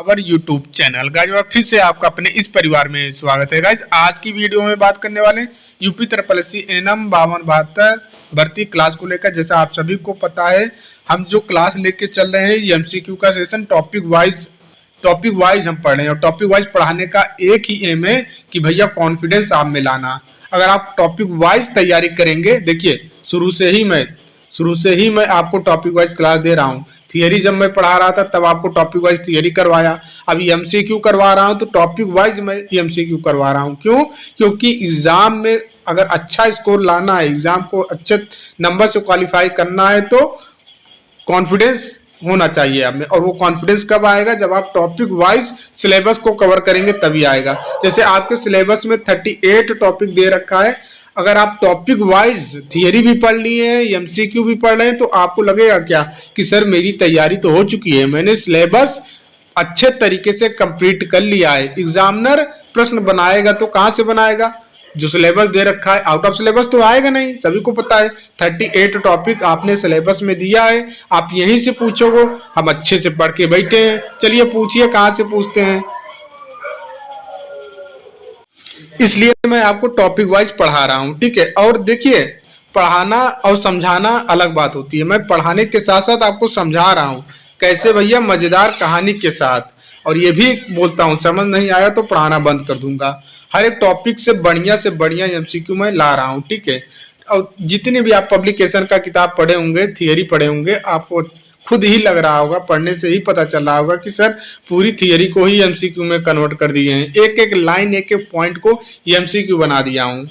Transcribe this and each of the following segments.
Our YouTube channel guys और फिर से आपका अपने इस परिवार में स्वागत है गाइस। आज की वीडियो में बात करने वाले यूपी ट्रिपल एनएम 5272 भर्ती क्लास को लेकर। जैसा आप सभी को पता है, हम जो क्लास लेके चल रहे हैं एमसीक्यू का सेशन टॉपिक वाइज हम पढ़ रहे हैं और टॉपिक वाइज पढ़ाने का एक ही एम है कि भैया कॉन्फिडेंस आप में लाना। अगर आप टॉपिक वाइज तैयारी करेंगे, देखिए शुरू से ही मैं आपको टॉपिक वाइज क्लास दे रहा हूँ। थियरी जब मैं पढ़ा रहा था तब आपको टॉपिक वाइज थियरी करवाया, अभी एमसीक्यू करवा रहा हूँ तो टॉपिक वाइज मैं एमसीक्यू करवा रहा हूँ। क्यों? क्योंकि एग्जाम में अगर अच्छा स्कोर लाना है, एग्जाम को अच्छे नंबर से क्वालिफाई करना है तो कॉन्फिडेंस होना चाहिए आप में। और वो कॉन्फिडेंस कब आएगा? जब आप टॉपिक वाइज सिलेबस को कवर करेंगे तभी आएगा। जैसे आपके सिलेबस में 38 टॉपिक दे रखा है, अगर आप टॉपिक वाइज थियरी भी पढ़ लिए हैं, एमसीक्यू भी पढ़ रहे हैं, तो आपको लगेगा क्या कि सर मेरी तैयारी तो हो चुकी है, मैंने सिलेबस अच्छे तरीके से कंप्लीट कर लिया है। एग्जामिनर प्रश्न बनाएगा तो कहां से बनाएगा? जो सिलेबस दे रखा है, आउट ऑफ सिलेबस तो आएगा नहीं, सभी को पता है। 38 टॉपिक आपने सिलेबस में दिया है, आप यहीं से पूछोगे। हम अच्छे से पढ़ के बैठे हैं, चलिए पूछिए कहां से पूछते हैं। इसलिए मैं आपको टॉपिक वाइज पढ़ा रहा हूं, ठीक है। और देखिए, पढ़ाना और समझाना अलग बात होती है। मैं पढ़ाने के साथ साथ आपको समझा रहा हूं, कैसे भैया, मजेदार कहानी के साथ। और ये भी बोलता हूं, समझ नहीं आया तो पढ़ाना बंद कर दूंगा। हर एक टॉपिक से बढ़िया एमसीक्यू मैं ला रहा हूं, ठीक है। और जितने भी आप पब्लिकेशन का किताब पढ़े होंगे, थियरी पढ़े होंगे, आपको खुद ही लग रहा होगा, पढ़ने से ही पता चल रहा होगा कि सर पूरी थियरी को ही एमसीक्यू में कन्वर्ट कर दिए हैं। एक एक लाइन, एक एक पॉइंट को एमसीक्यू बना दिया हूं।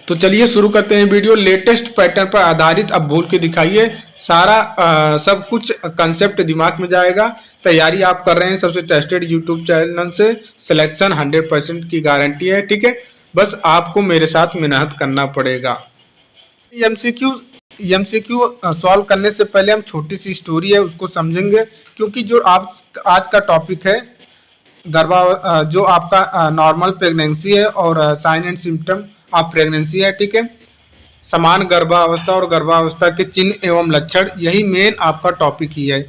तो चलिए शुरू करते हैं वीडियो। लेटेस्ट पैटर्न पर आधारित अब भूल के दिखाइए, सारा सब कुछ कंसेप्ट दिमाग में जाएगा। तैयारी आप कर रहे हैं सबसे ट्रस्टेड यूट्यूब चैनल से, सिलेक्शन 100% की गारंटी है, ठीक है। बस आपको मेरे साथ मेहनत करना पड़ेगा। एमसीक्यू सॉल्व करने से पहले हम छोटी सी स्टोरी है उसको समझेंगे, क्योंकि जो आप आज का टॉपिक है जो आपका नॉर्मल प्रेगनेंसी है और sign and symptom of pregnancy है, ठीक है। समान गर्भावस्था और गर्भावस्था के चिन्ह एवं लक्षण, यही मेन आपका टॉपिक ही है।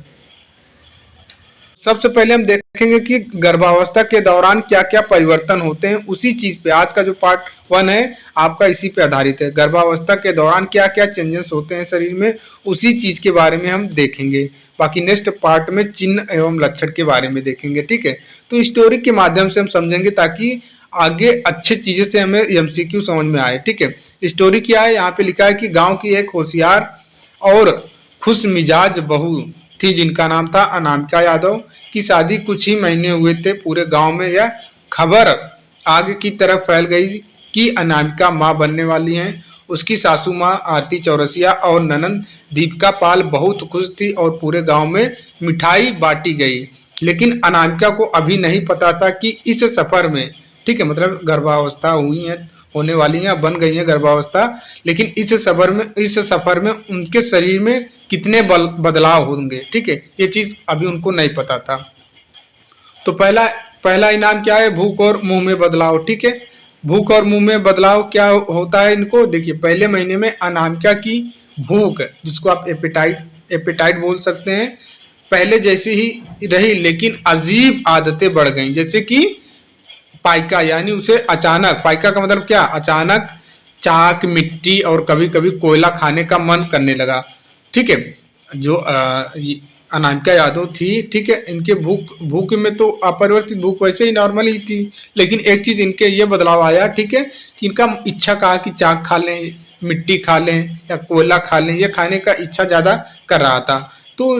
सबसे पहले हम देखेंगे कि गर्भावस्था के दौरान क्या क्या परिवर्तन होते हैं। उसी चीज पे आज का जो पार्ट 1 है आपका इसी पे आधारित है। गर्भावस्था के दौरान क्या क्या चेंजेस होते हैं शरीर में, उसी चीज के बारे में हम देखेंगे। बाकी नेक्स्ट पार्ट में चिन्ह एवं लक्षण के बारे में देखेंगे, ठीक है। तो स्टोरी के माध्यम से हम समझेंगे ताकि आगे अच्छे चीजें से हमें एमसीक्यू समझ में आए, ठीक है। स्टोरी क्या है? यहाँ पे लिखा है कि गाँव की एक होशियार और खुश मिजाज बहू थी जिनका नाम था अनामिका यादव की शादी कुछ ही महीने हुए थे। पूरे गांव में यह खबर आग की तरह फैल गई कि अनामिका मां बनने वाली हैं। उसकी सासू मां आरती चौरसिया और ननंद दीपिका पाल बहुत खुश थी और पूरे गांव में मिठाई बांटी गई। लेकिन अनामिका को अभी नहीं पता था कि इस सफर में, ठीक है, मतलब गर्भावस्था हुई है, होने वाली हैं, बन गई है गर्भावस्था, लेकिन इस सफर में उनके शरीर में कितने बदलाव होंगे, ठीक है, ये चीज अभी उनको नहीं पता था। तो पहला इनाम क्या है? भूख और मुंह में बदलाव, ठीक है। भूख और मुंह में बदलाव क्या होता है इनको? देखिए, पहले महीने में अनामिका की भूख, जिसको आप एपेटाइट बोल सकते हैं, पहले जैसी ही रही, लेकिन अजीब आदतें बढ़ गई। जैसे कि पाइका, यानी उसे अचानक, पाइका का मतलब क्या? अचानक चाक, मिट्टी और कभी कभी कोयला खाने का मन करने लगा, ठीक है। जो अनामिका यादव थी, ठीक है, इनके भूख में तो अपरिवर्तित भूख वैसे ही नॉर्मल ही थी, लेकिन एक चीज इनके ये बदलाव आया, ठीक है, कि इनका इच्छा कहा कि चाक खा लें, मिट्टी खा लें या कोयला खा लें, ये खाने का इच्छा ज्यादा कर रहा था। तो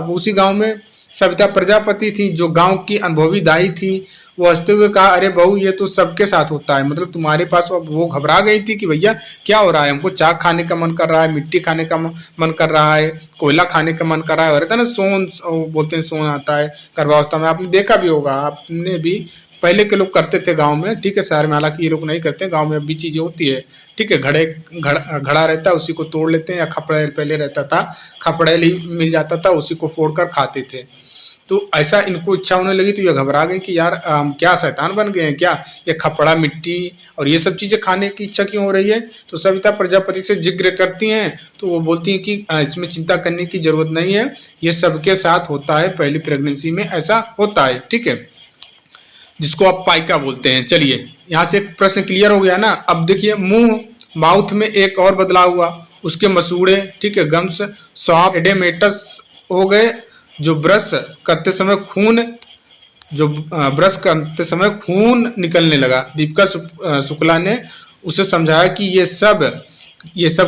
उसी गांव में सविता प्रजापति थी, जो गांव की अनुभवी दाई थी। वो हंसते हुए कहा, अरे बहू, ये तो सबके साथ होता है, मतलब तुम्हारे पास। वो घबरा गई थी कि भैया क्या हो रहा है, हमको चाक खाने का मन कर रहा है, मिट्टी खाने का मन कर रहा है, कोयला खाने का मन कर रहा है। रहता है ना सोन, बोलते हैं सोन आता है गर्भावस्था में, आपने देखा भी होगा, आपने भी, पहले के लोग करते थे गांव में, ठीक है। शहर में हालांकि ये लोग नहीं करते, गांव में अब भी चीजें होती है, ठीक है। घड़ा रहता है, उसी को तोड़ लेते हैं, या खपड़ेल पहले रहता था, खपड़ेल ही मिल जाता था, उसी को फोड़ कर खाते थे। तो ऐसा इनको इच्छा होने लगी तो ये घबरा गई कि यार हम क्या शैतान बन गए हैं क्या, ये खपड़ा मिट्टी और ये सब चीज़ें खाने की इच्छा क्यों हो रही है। तो सविता प्रजापति से जिक्र करती हैं तो वो बोलती हैं कि इसमें चिंता करने की जरूरत नहीं है, ये सबके साथ होता है, पहली प्रेगनेंसी में ऐसा होता है, ठीक है, जिसको आप पाइका बोलते हैं। चलिए यहाँ से एक प्रश्न क्लियर हो गया ना। अब देखिए मुंह माउथ में एक और बदलाव हुआ, उसके मसूड़े, ठीक है, गम्स सॉफ्ट एडेमेटस हो गए। जो ब्रश करते समय खून निकलने लगा। दीपिका शुक्ला ने उसे समझाया कि ये सब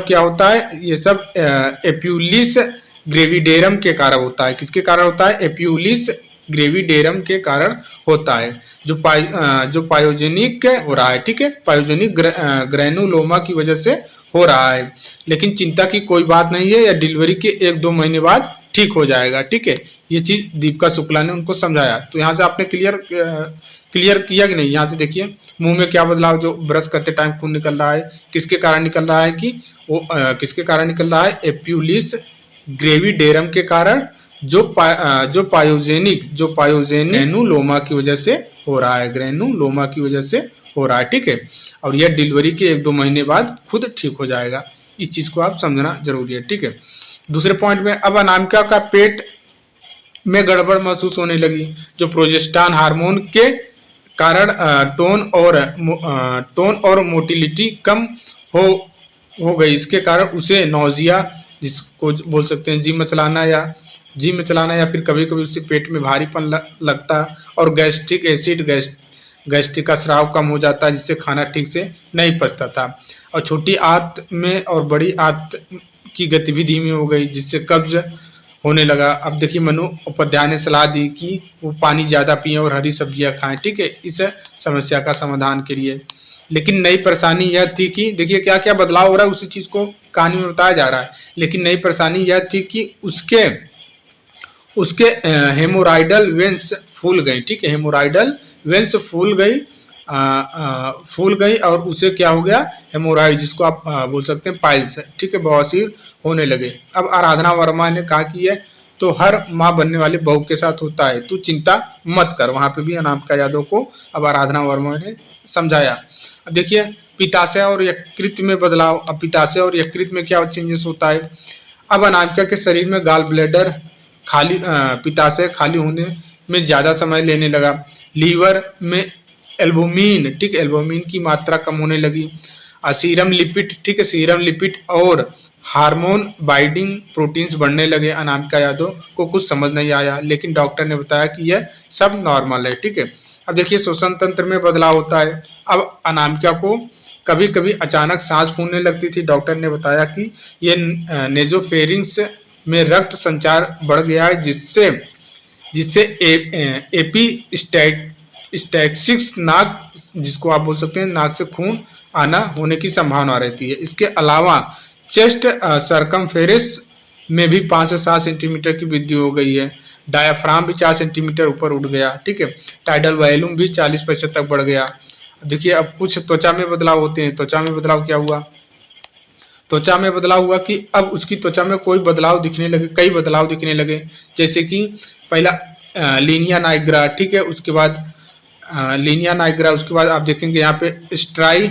क्या होता है, ये सब एप्यूलिस ग्रेविडेरम के कारण होता है। किसके कारण होता है? एप्यूलिस ग्रेविडेरम के कारण होता है, जो पायोजेनिक हो रहा है, ठीक है, पायोजेनिक ग्रैनुलोमा की वजह से हो रहा है। लेकिन चिंता की कोई बात नहीं है, या डिलीवरी के 1-2 महीने बाद ठीक हो जाएगा, ठीक है। ये चीज दीपिका शुक्ला ने उनको समझाया। तो यहाँ से आपने क्लियर किया कि नहीं? यहाँ से देखिए मुंह में क्या बदलाव, जो ब्रश करते टाइम खून निकल रहा है, किसके कारण निकल रहा है कि वो किसके कारण निकल रहा है? एप्यूलिस ग्रेविडेरम के कारण, जो पायोजेनिक ग्रैनुलोमा की वजह से हो रहा है, ग्रैनुलोमा की वजह से हो रहा है, ठीक है। और यह डिलीवरी के 1-2 महीने बाद खुद ठीक हो जाएगा। इस चीज को आप समझना जरूरी है, ठीक है। दूसरे पॉइंट में, अब अनामिका का पेट में गड़बड़ महसूस होने लगी, जो प्रोजेस्टेरॉन हार्मोन के कारण टोन और मोटिलिटी कम हो गई। इसके कारण उसे नौजिया, जिसको बोल सकते हैं जी में चलाना या फिर कभी कभी उससे पेट में भारीपन लगता, और गैस्ट्रिक का स्राव कम हो जाता, जिससे खाना ठीक से नहीं पचता था। और छोटी आंत में और बड़ी आंत की गतिविधि धीमी हो गई, जिससे कब्ज होने लगा। अब देखिए मनु उपाध्याय ने सलाह दी कि वो पानी ज़्यादा पिए और हरी सब्जियां खाएं, ठीक है, इस समस्या का समाधान के लिए। लेकिन नई परेशानी यह थी कि देखिए क्या क्या बदलाव हो रहा है, उसी चीज़ को कहानी में बताया जा रहा है। लेकिन नई परेशानी यह थी कि उसके हेमोराइडल वेंस फूल गई, ठीक है, हेमोराइडल वेंस फूल गई और उसे क्या हो गया? हेमोराइड, जिसको आप बोल सकते हैं पाइल्स, ठीक है, बवासीर होने लगे। अब आराधना वर्मा ने कहा कि ये तो हर माँ बनने वाले बहू के साथ होता है, तू चिंता मत कर। वहां पे भी अनामिका यादव को अब आराधना वर्मा ने समझाया। अब देखिए पित्ताशय और यकृत में बदलाव। अब पित्ताशय और यकृत में क्या चेंजेस होता है? अब अनामिका के शरीर में गॉल ब्लैडर पित्ताशय खाली होने में ज्यादा समय लेने लगा। लीवर में एल्बुमिन, ठीक, एल्बुमिन की मात्रा कम होने लगी। सीरम लिपिड, ठीक है, सीरम लिपिड और हार्मोन बाइंडिंग प्रोटीन्स बढ़ने लगे। अनामिका यादव को कुछ समझ नहीं आया, लेकिन डॉक्टर ने बताया कि यह सब नॉर्मल है, ठीक है। अब देखिए श्वसन तंत्र में बदलाव होता है। अब अनामिका को कभी कभी अचानक सांस फूलने लगती थी। डॉक्टर ने बताया कि ये नेजोफेरिंक्स में रक्त संचार बढ़ गया है, जिससे एपिस्टैक्सिस नाक, जिसको आप बोल सकते हैं नाक से खून आना होने की संभावना रहती है। इसके अलावा चेस्ट सर्कमफेरेंस में भी 5 से 7 सेंटीमीटर की वृद्धि हो गई है। डायाफ्राम भी 4 सेंटीमीटर ऊपर उठ गया, ठीक है। टाइडल वॉल्यूम भी 40% तक बढ़ गया। देखिए अब कुछ त्वचा में बदलाव होते हैं। त्वचा में बदलाव क्या हुआ? त्वचा में बदलाव हुआ कि अब उसकी त्वचा में कई बदलाव दिखने लगे। जैसे कि पहला लीनिया नाइग्रा, ठीक है, उसके बाद लीनिया नाइग्रा, उसके बाद आप देखेंगे यहाँ पे स्ट्राई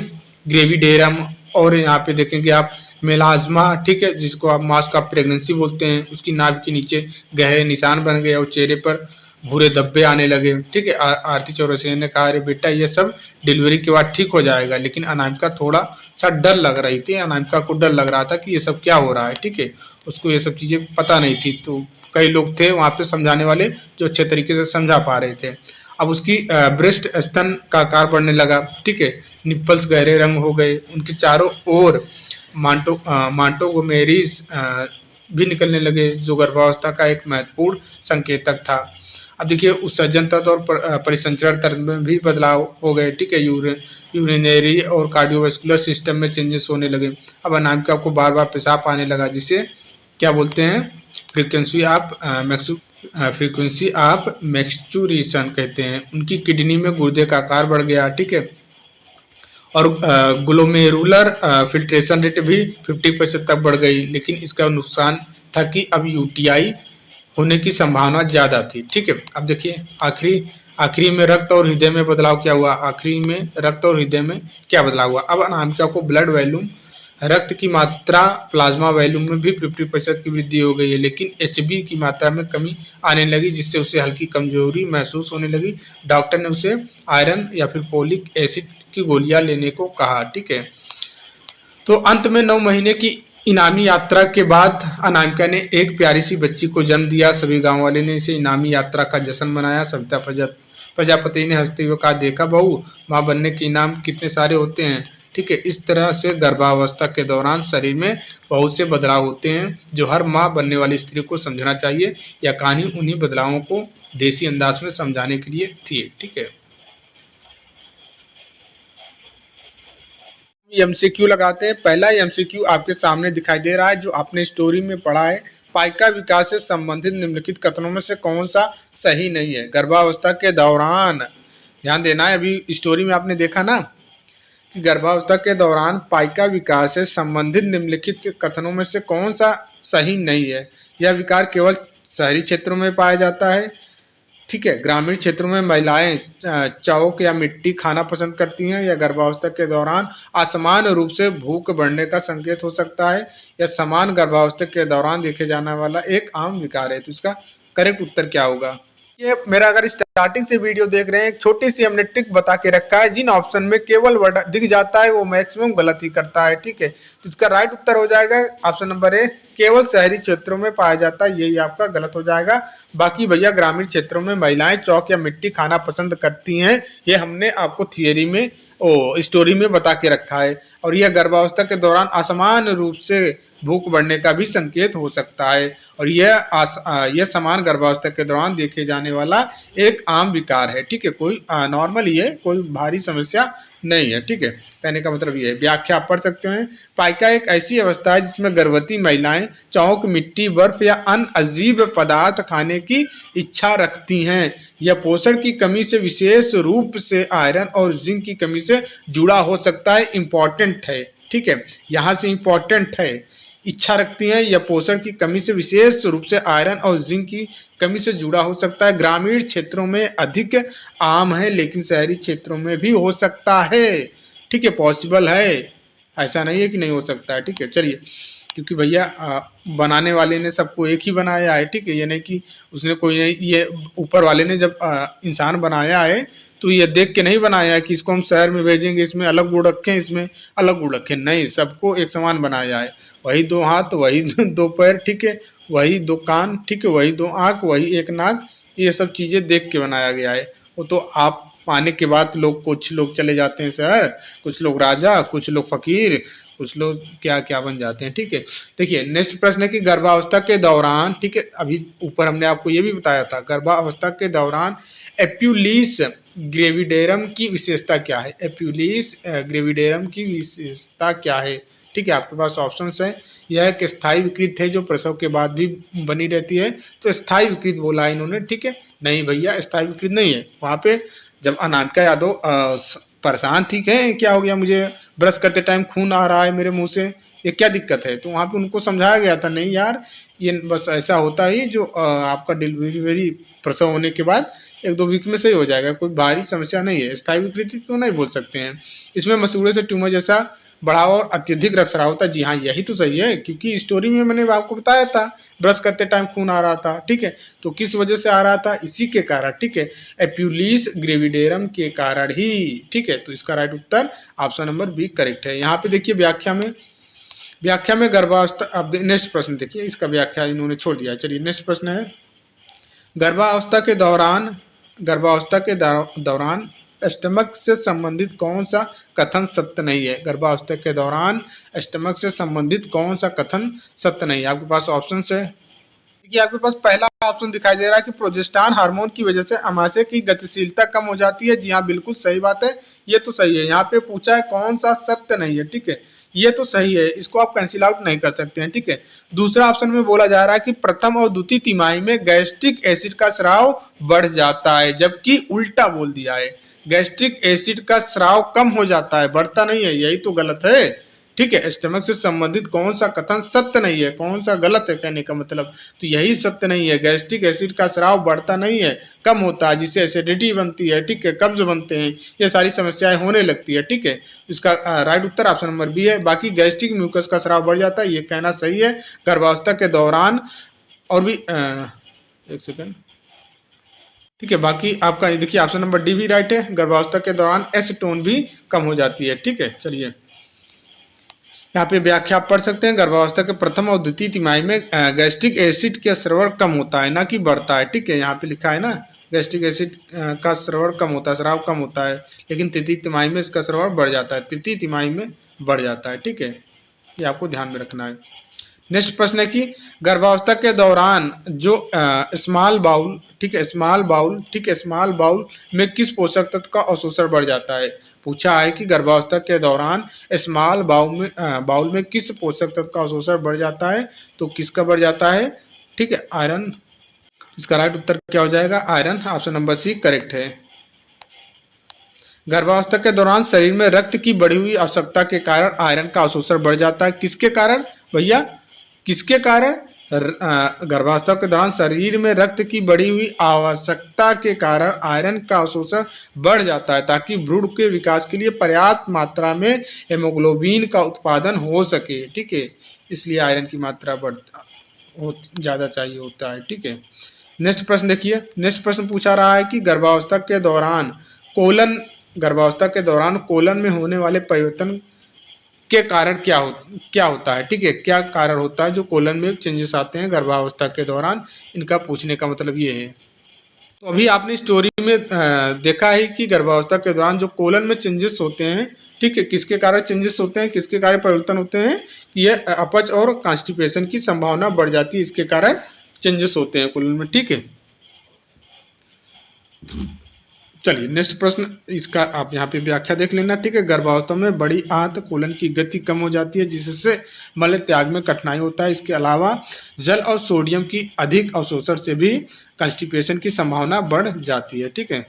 ग्रेविडेरम, और यहाँ पे देखेंगे आप मेलाज्मा, ठीक है, जिसको आप मास्क ऑफ प्रेगनेंसी बोलते हैं। उसकी नाभि के नीचे गहरे निशान बन गए और चेहरे पर भूरे धब्बे आने लगे, ठीक है। आरती चौरसिया ने कहा, अरे बेटा ये सब डिलीवरी के बाद ठीक हो जाएगा। लेकिन अनामिका थोड़ा सा डर लग रही थी, अनामिका को डर लग रहा था कि ये सब क्या हो रहा है, ठीक है, उसको ये सब चीज़ें पता नहीं थी। तो कई लोग थे वहाँ पे समझाने वाले जो अच्छे तरीके से समझा पा रहे थे। अब उसकी ब्रेस्ट स्तन का आकार बढ़ने लगा, ठीक है, निप्पल्स गहरे रंग हो गए, उनके चारों ओर मांटोगोमेरीज भी निकलने लगे, जो गर्भावस्था का एक महत्वपूर्ण संकेतक था। अब देखिए उत्सर्जन तंत्र और परिसंचरण तंत्र में भी बदलाव हो गए, ठीक है। यूरिनरी और कार्डियोवास्कुलर सिस्टम में चेंजेस होने लगे। अब अनामिका को बार बार पेशाब आने लगा, जिसे क्या बोलते हैं? फ्रीक्वेंसी ऑफ मैक्चुरेशन कहते हैं। उनकी किडनी में गुर्दे का आकार बढ़ गया, ठीक है, और ग्लोमेरुलर फिल्ट्रेशन रेट भी 50% तक बढ़ गई। लेकिन इसका नुकसान था कि अब यूटीआई होने की संभावना ज्यादा थी। ठीक है, अब देखिए आखिरी आखिरी में रक्त और हृदय में बदलाव क्या हुआ, आखिरी में रक्त और हृदय में क्या बदलाव हुआ। अब अनामिका को ब्लड वॉल्यूम, रक्त की मात्रा, प्लाज्मा वॉल्यूम में भी 50% की वृद्धि हो गई है, लेकिन एचबी की मात्रा में कमी आने लगी, जिससे उसे हल्की कमजोरी महसूस होने लगी। डॉक्टर ने उसे आयरन या फिर फोलिक एसिड की गोलियां लेने को कहा। ठीक है, तो अंत में 9 महीने की इनामी यात्रा के बाद अनामिका ने एक प्यारी सी बच्ची को जन्म दिया। सभी गांव वाले ने इसे इनामी यात्रा का जश्न मनाया। सविता प्रजापति ने हंसते हुए कहा, देखा बहू, माँ बनने के इनाम कितने सारे होते हैं। ठीक है, इस तरह से गर्भावस्था के दौरान शरीर में बहुत से बदलाव होते हैं जो हर माँ बनने वाली स्त्री को समझना चाहिए। यह कहानी उन्हीं बदलावों को देसी अंदाज में समझाने के लिए थी। ठीक है, एमसीक्यू लगाते हैं। पहला एमसीक्यू आपके सामने दिखाई दे रहा है जो आपने स्टोरी में पढ़ा है। पाइका विकास से संबंधित निम्नलिखित कथनों में से कौन सा सही नहीं है। गर्भावस्था के दौरान, ध्यान देना है, अभी स्टोरी में आपने देखा ना कि गर्भावस्था के दौरान पाइका विकास से संबंधित निम्नलिखित कथनों में से कौन सा सही नहीं है। यह विकार केवल शहरी क्षेत्रों में पाया जाता है। ठीक है, ग्रामीण क्षेत्रों में महिलाएं चौक या मिट्टी खाना पसंद करती हैं। या गर्भावस्था के दौरान असमान रूप से भूख बढ़ने का संकेत हो सकता है। या समान गर्भावस्था के दौरान देखे जाने वाला एक आम विकार है। तो इसका करेक्ट उत्तर क्या होगा। ये मेरा अगर स्टार्टिंग से वीडियो देख रहे हैं, एक छोटी सी हमने ट्रिक बता के रखा है। जिन ऑप्शन में केवल वर्ड दिख जाता है वो मैक्सिमम गलत ही करता है। ठीक है, तो इसका राइट उत्तर हो जाएगा ऑप्शन नंबर ए, केवल शहरी क्षेत्रों में पाया जाता है, यही आपका गलत हो जाएगा। बाकी भैया ग्रामीण क्षेत्रों में महिलाएं चौक या मिट्टी खाना पसंद करती हैं, ये हमने आपको थियरी में स्टोरी में बता के रखा है। और यह गर्भावस्था के दौरान असमान रूप से भूख बढ़ने का भी संकेत हो सकता है। और यह समान गर्भावस्था के दौरान देखे जाने वाला एक आम विकार है। ठीक है, कोई नॉर्मल ही है, कोई भारी समस्या नहीं है। ठीक है, कहने का मतलब ये है। व्याख्या आप पढ़ सकते हैं। पाइका एक ऐसी अवस्था है जिसमें गर्भवती महिलाएं चौक, मिट्टी, बर्फ या अन्य अजीब पदार्थ खाने की इच्छा रखती हैं। यह पोषण की कमी से, विशेष रूप से आयरन और जिंक की कमी से जुड़ा हो सकता है। इंपॉर्टेंट है। ठीक है, यहाँ से इंपॉर्टेंट है, इच्छा रखती हैं या पोषण की कमी से, विशेष रूप से आयरन और जिंक की कमी से जुड़ा हो सकता है। ग्रामीण क्षेत्रों में अधिक आम है, लेकिन शहरी क्षेत्रों में भी हो सकता है। ठीक है, पॉसिबल है, ऐसा नहीं है कि नहीं हो सकता है। ठीक है, चलिए, क्योंकि भैया बनाने वाले ने सबको एक ही बनाया है। ठीक है, ये नहीं कि उसने कोई नहीं, ये ऊपर वाले ने जब इंसान बनाया है तो ये देख के नहीं बनाया है कि इसको हम शहर में भेजेंगे, इसमें अलग गुण रखें, इसमें अलग गुण रखें, नहीं, सबको एक समान बनाया है। वही 2 हाथ, वही 2 पैर, ठीक है, वही 2 कान, ठीक है, वही 2 आँख, वही 1 नाक, ये सब चीज़ें देख के बनाया गया है। वो तो आप आने के बाद लोग, कुछ लोग चले जाते हैं शहर, कुछ लोग राजा, कुछ लोग फकीर, कुछ लोग क्या क्या बन जाते हैं। ठीक है, देखिए नेक्स्ट प्रश्न है कि गर्भावस्था के दौरान, ठीक है, अभी ऊपर हमने आपको ये भी बताया था, गर्भावस्था के दौरान एप्यूलिस ग्रेविडेरम की विशेषता क्या है। एप्यूलिस ग्रेविडेरम की विशेषता क्या है। ठीक है, आपके पास ऑप्शंस हैं। यह एक स्थायी विकृत है जो प्रसव के बाद भी बनी रहती है। तो स्थायी विकृत बोला है इन्होंने। ठीक है, नहीं भैया स्थायी विकृत नहीं है। वहाँ पे जब अनामिका यादव परेशान थी, है क्या हो गया, मुझे ब्रश करते टाइम खून आ रहा है मेरे मुंह से, ये क्या दिक्कत है, तो वहाँ पे उनको समझाया गया था, नहीं यार ये बस ऐसा होता ही जो आपका डिलीवरी प्रसव होने के बाद 1-2 वीक में सही हो जाएगा, कोई भारी समस्या नहीं है। स्थायी विकृति तो नहीं बोल सकते हैं। इसमें मसूड़े से ट्यूमर जैसा बढ़ाव और अत्यधिक रक्तस्राव होता है। जी हाँ, यही तो सही है, क्योंकि स्टोरी में मैंने आपको बताया था ब्रश करते टाइम खून आ रहा था। ठीक है, तो किस वजह से आ रहा था, इसी के कारण। ठीक है, एप्यूलिस ग्रेविडेरम के कारण ही। ठीक है, तो इसका राइट उत्तर ऑप्शन नंबर बी करेक्ट है। यहाँ पे देखिए व्याख्या में गर्भावस्था, अब नेक्स्ट प्रश्न देखिए, इसका व्याख्या इन्होंने छोड़ दिया। चलिए नेक्स्ट प्रश्न है, गर्भावस्था के दौरान स्टमक से संबंधित कौन सा कथन सत्य नहीं है। गर्भावस्था के दौरान स्टमक से संबंधित कौन सा कथन सत्य नहीं है। आपके पास ऑप्शन है, देखिए आपके पास पहला ऑप्शन दिखाई दे रहा है कि प्रोजेस्टेरॉन हार्मोन की वजह से अमाशय की गतिशीलता कम हो जाती है। जी हाँ, बिल्कुल सही बात है, ये तो सही है। यहाँ पे पूछा है कौन सा सत्य नहीं है। ठीक है, ये तो सही है, इसको आप कैंसिल आउट नहीं कर सकते हैं। ठीक है, दूसरा ऑप्शन में बोला जा रहा है कि प्रथम और द्वितीय तिमाही में गैस्ट्रिक एसिड का स्राव बढ़ जाता है, जबकि उल्टा बोल दिया है, गैस्ट्रिक एसिड का स्राव कम हो जाता है, बढ़ता नहीं है, यही तो गलत है। ठीक है, स्टमक से संबंधित कौन सा कथन सत्य नहीं है, कौन सा गलत है कहने का मतलब, तो यही सत्य नहीं है। गैस्ट्रिक एसिड का स्राव बढ़ता नहीं है, कम होता है, जिससे एसिडिटी बनती है, ठीक है, कब्ज बनते हैं, ये सारी समस्याएं होने लगती है, ठीक है। इसका राइट उत्तर ऑप्शन नंबर बी है। बाकी गैस्ट्रिक म्यूकस का स्राव बढ़ जाता है, ये कहना सही है गर्भावस्था के दौरान। और भी एक सेकेंड, ठीक है, बाकी आपका देखिए ऑप्शन नंबर डी भी राइट है, गर्भावस्था के दौरान एसीटोन भी कम हो जाती है, ठीक है। चलिए यहाँ पे व्याख्या आप पढ़ सकते हैं। गर्भावस्था के प्रथम और द्वितीय तिमाही में गैस्ट्रिक एसिड का स्राव कम होता है, ना कि बढ़ता है, ठीक है। यहाँ पे लिखा है ना, गैस्ट्रिक एसिड का स्राव कम होता है, स्राव कम होता है, लेकिन तृतीय तिमाही में इसका स्राव बढ़ जाता है, तृतीय तिमाही में बढ़ जाता है, ठीक है। ये आपको ध्यान में रखना है। नेक्स्ट प्रश्न है कि गर्भावस्था के दौरान जो स्मॉल बाउल, ठीक है, स्मॉल बाउल, ठीक है, स्मॉल बाउल में किस पोषक तत्व का अवशोषण बढ़ जाता है। पूछा है कि गर्भावस्था के दौरान स्मॉल बाउल में किस पोषक तत्व का अवशोषण बढ़ जाता है, तो किसका बढ़ जाता है, ठीक है, आयरन। इसका राइट उत्तर क्या हो जाएगा, iron. Option number C correct है। गर्भावस्था के दौरान शरीर में रक्त की बढ़ी हुई आवश्यकता के कारण आयरन का अवशोषण बढ़ जाता है, किसके कारण भैया, किसके कारण, गर्भावस्था के दौरान शरीर में रक्त की बढ़ी हुई आवश्यकता के कारण आयरन का अवशोषण बढ़ जाता है, ताकि भ्रूण के विकास के लिए पर्याप्त मात्रा में हेमोग्लोबिन का उत्पादन हो सके, ठीक है। इसलिए आयरन की मात्रा ज़्यादा चाहिए होता है, ठीक है। नेक्स्ट प्रश्न देखिए, नेक्स्ट प्रश्न पूछा रहा है कि गर्भावस्था के दौरान कोलन में होने वाले परिवर्तन के कारण क्या होता है, ठीक है, क्या कारण होता है जो कोलन में चेंजेस आते हैं गर्भावस्था के दौरान, इनका पूछने का मतलब ये है। तो अभी आपने स्टोरी में देखा है कि गर्भावस्था के दौरान जो कोलन में चेंजेस होते हैं, ठीक है, किसके कारण चेंजेस होते हैं, किसके कारण परिवर्तन होते हैं, कि ये अपच और कॉन्स्टिपेशन की संभावना बढ़ जाती है, इसके कारण चेंजेस होते हैं कोलन में, ठीक है। चलिए नेक्स्ट प्रश्न, इसका आप यहाँ पे व्याख्या देख लेना, ठीक है। गर्भावस्था में बड़ी आंत कोलन की गति कम हो जाती है, जिससे मल त्याग में कठिनाई होता है। इसके अलावा जल और सोडियम की अधिक अवशोषण से भी कॉन्स्टिपेशन की संभावना बढ़ जाती है, ठीक है।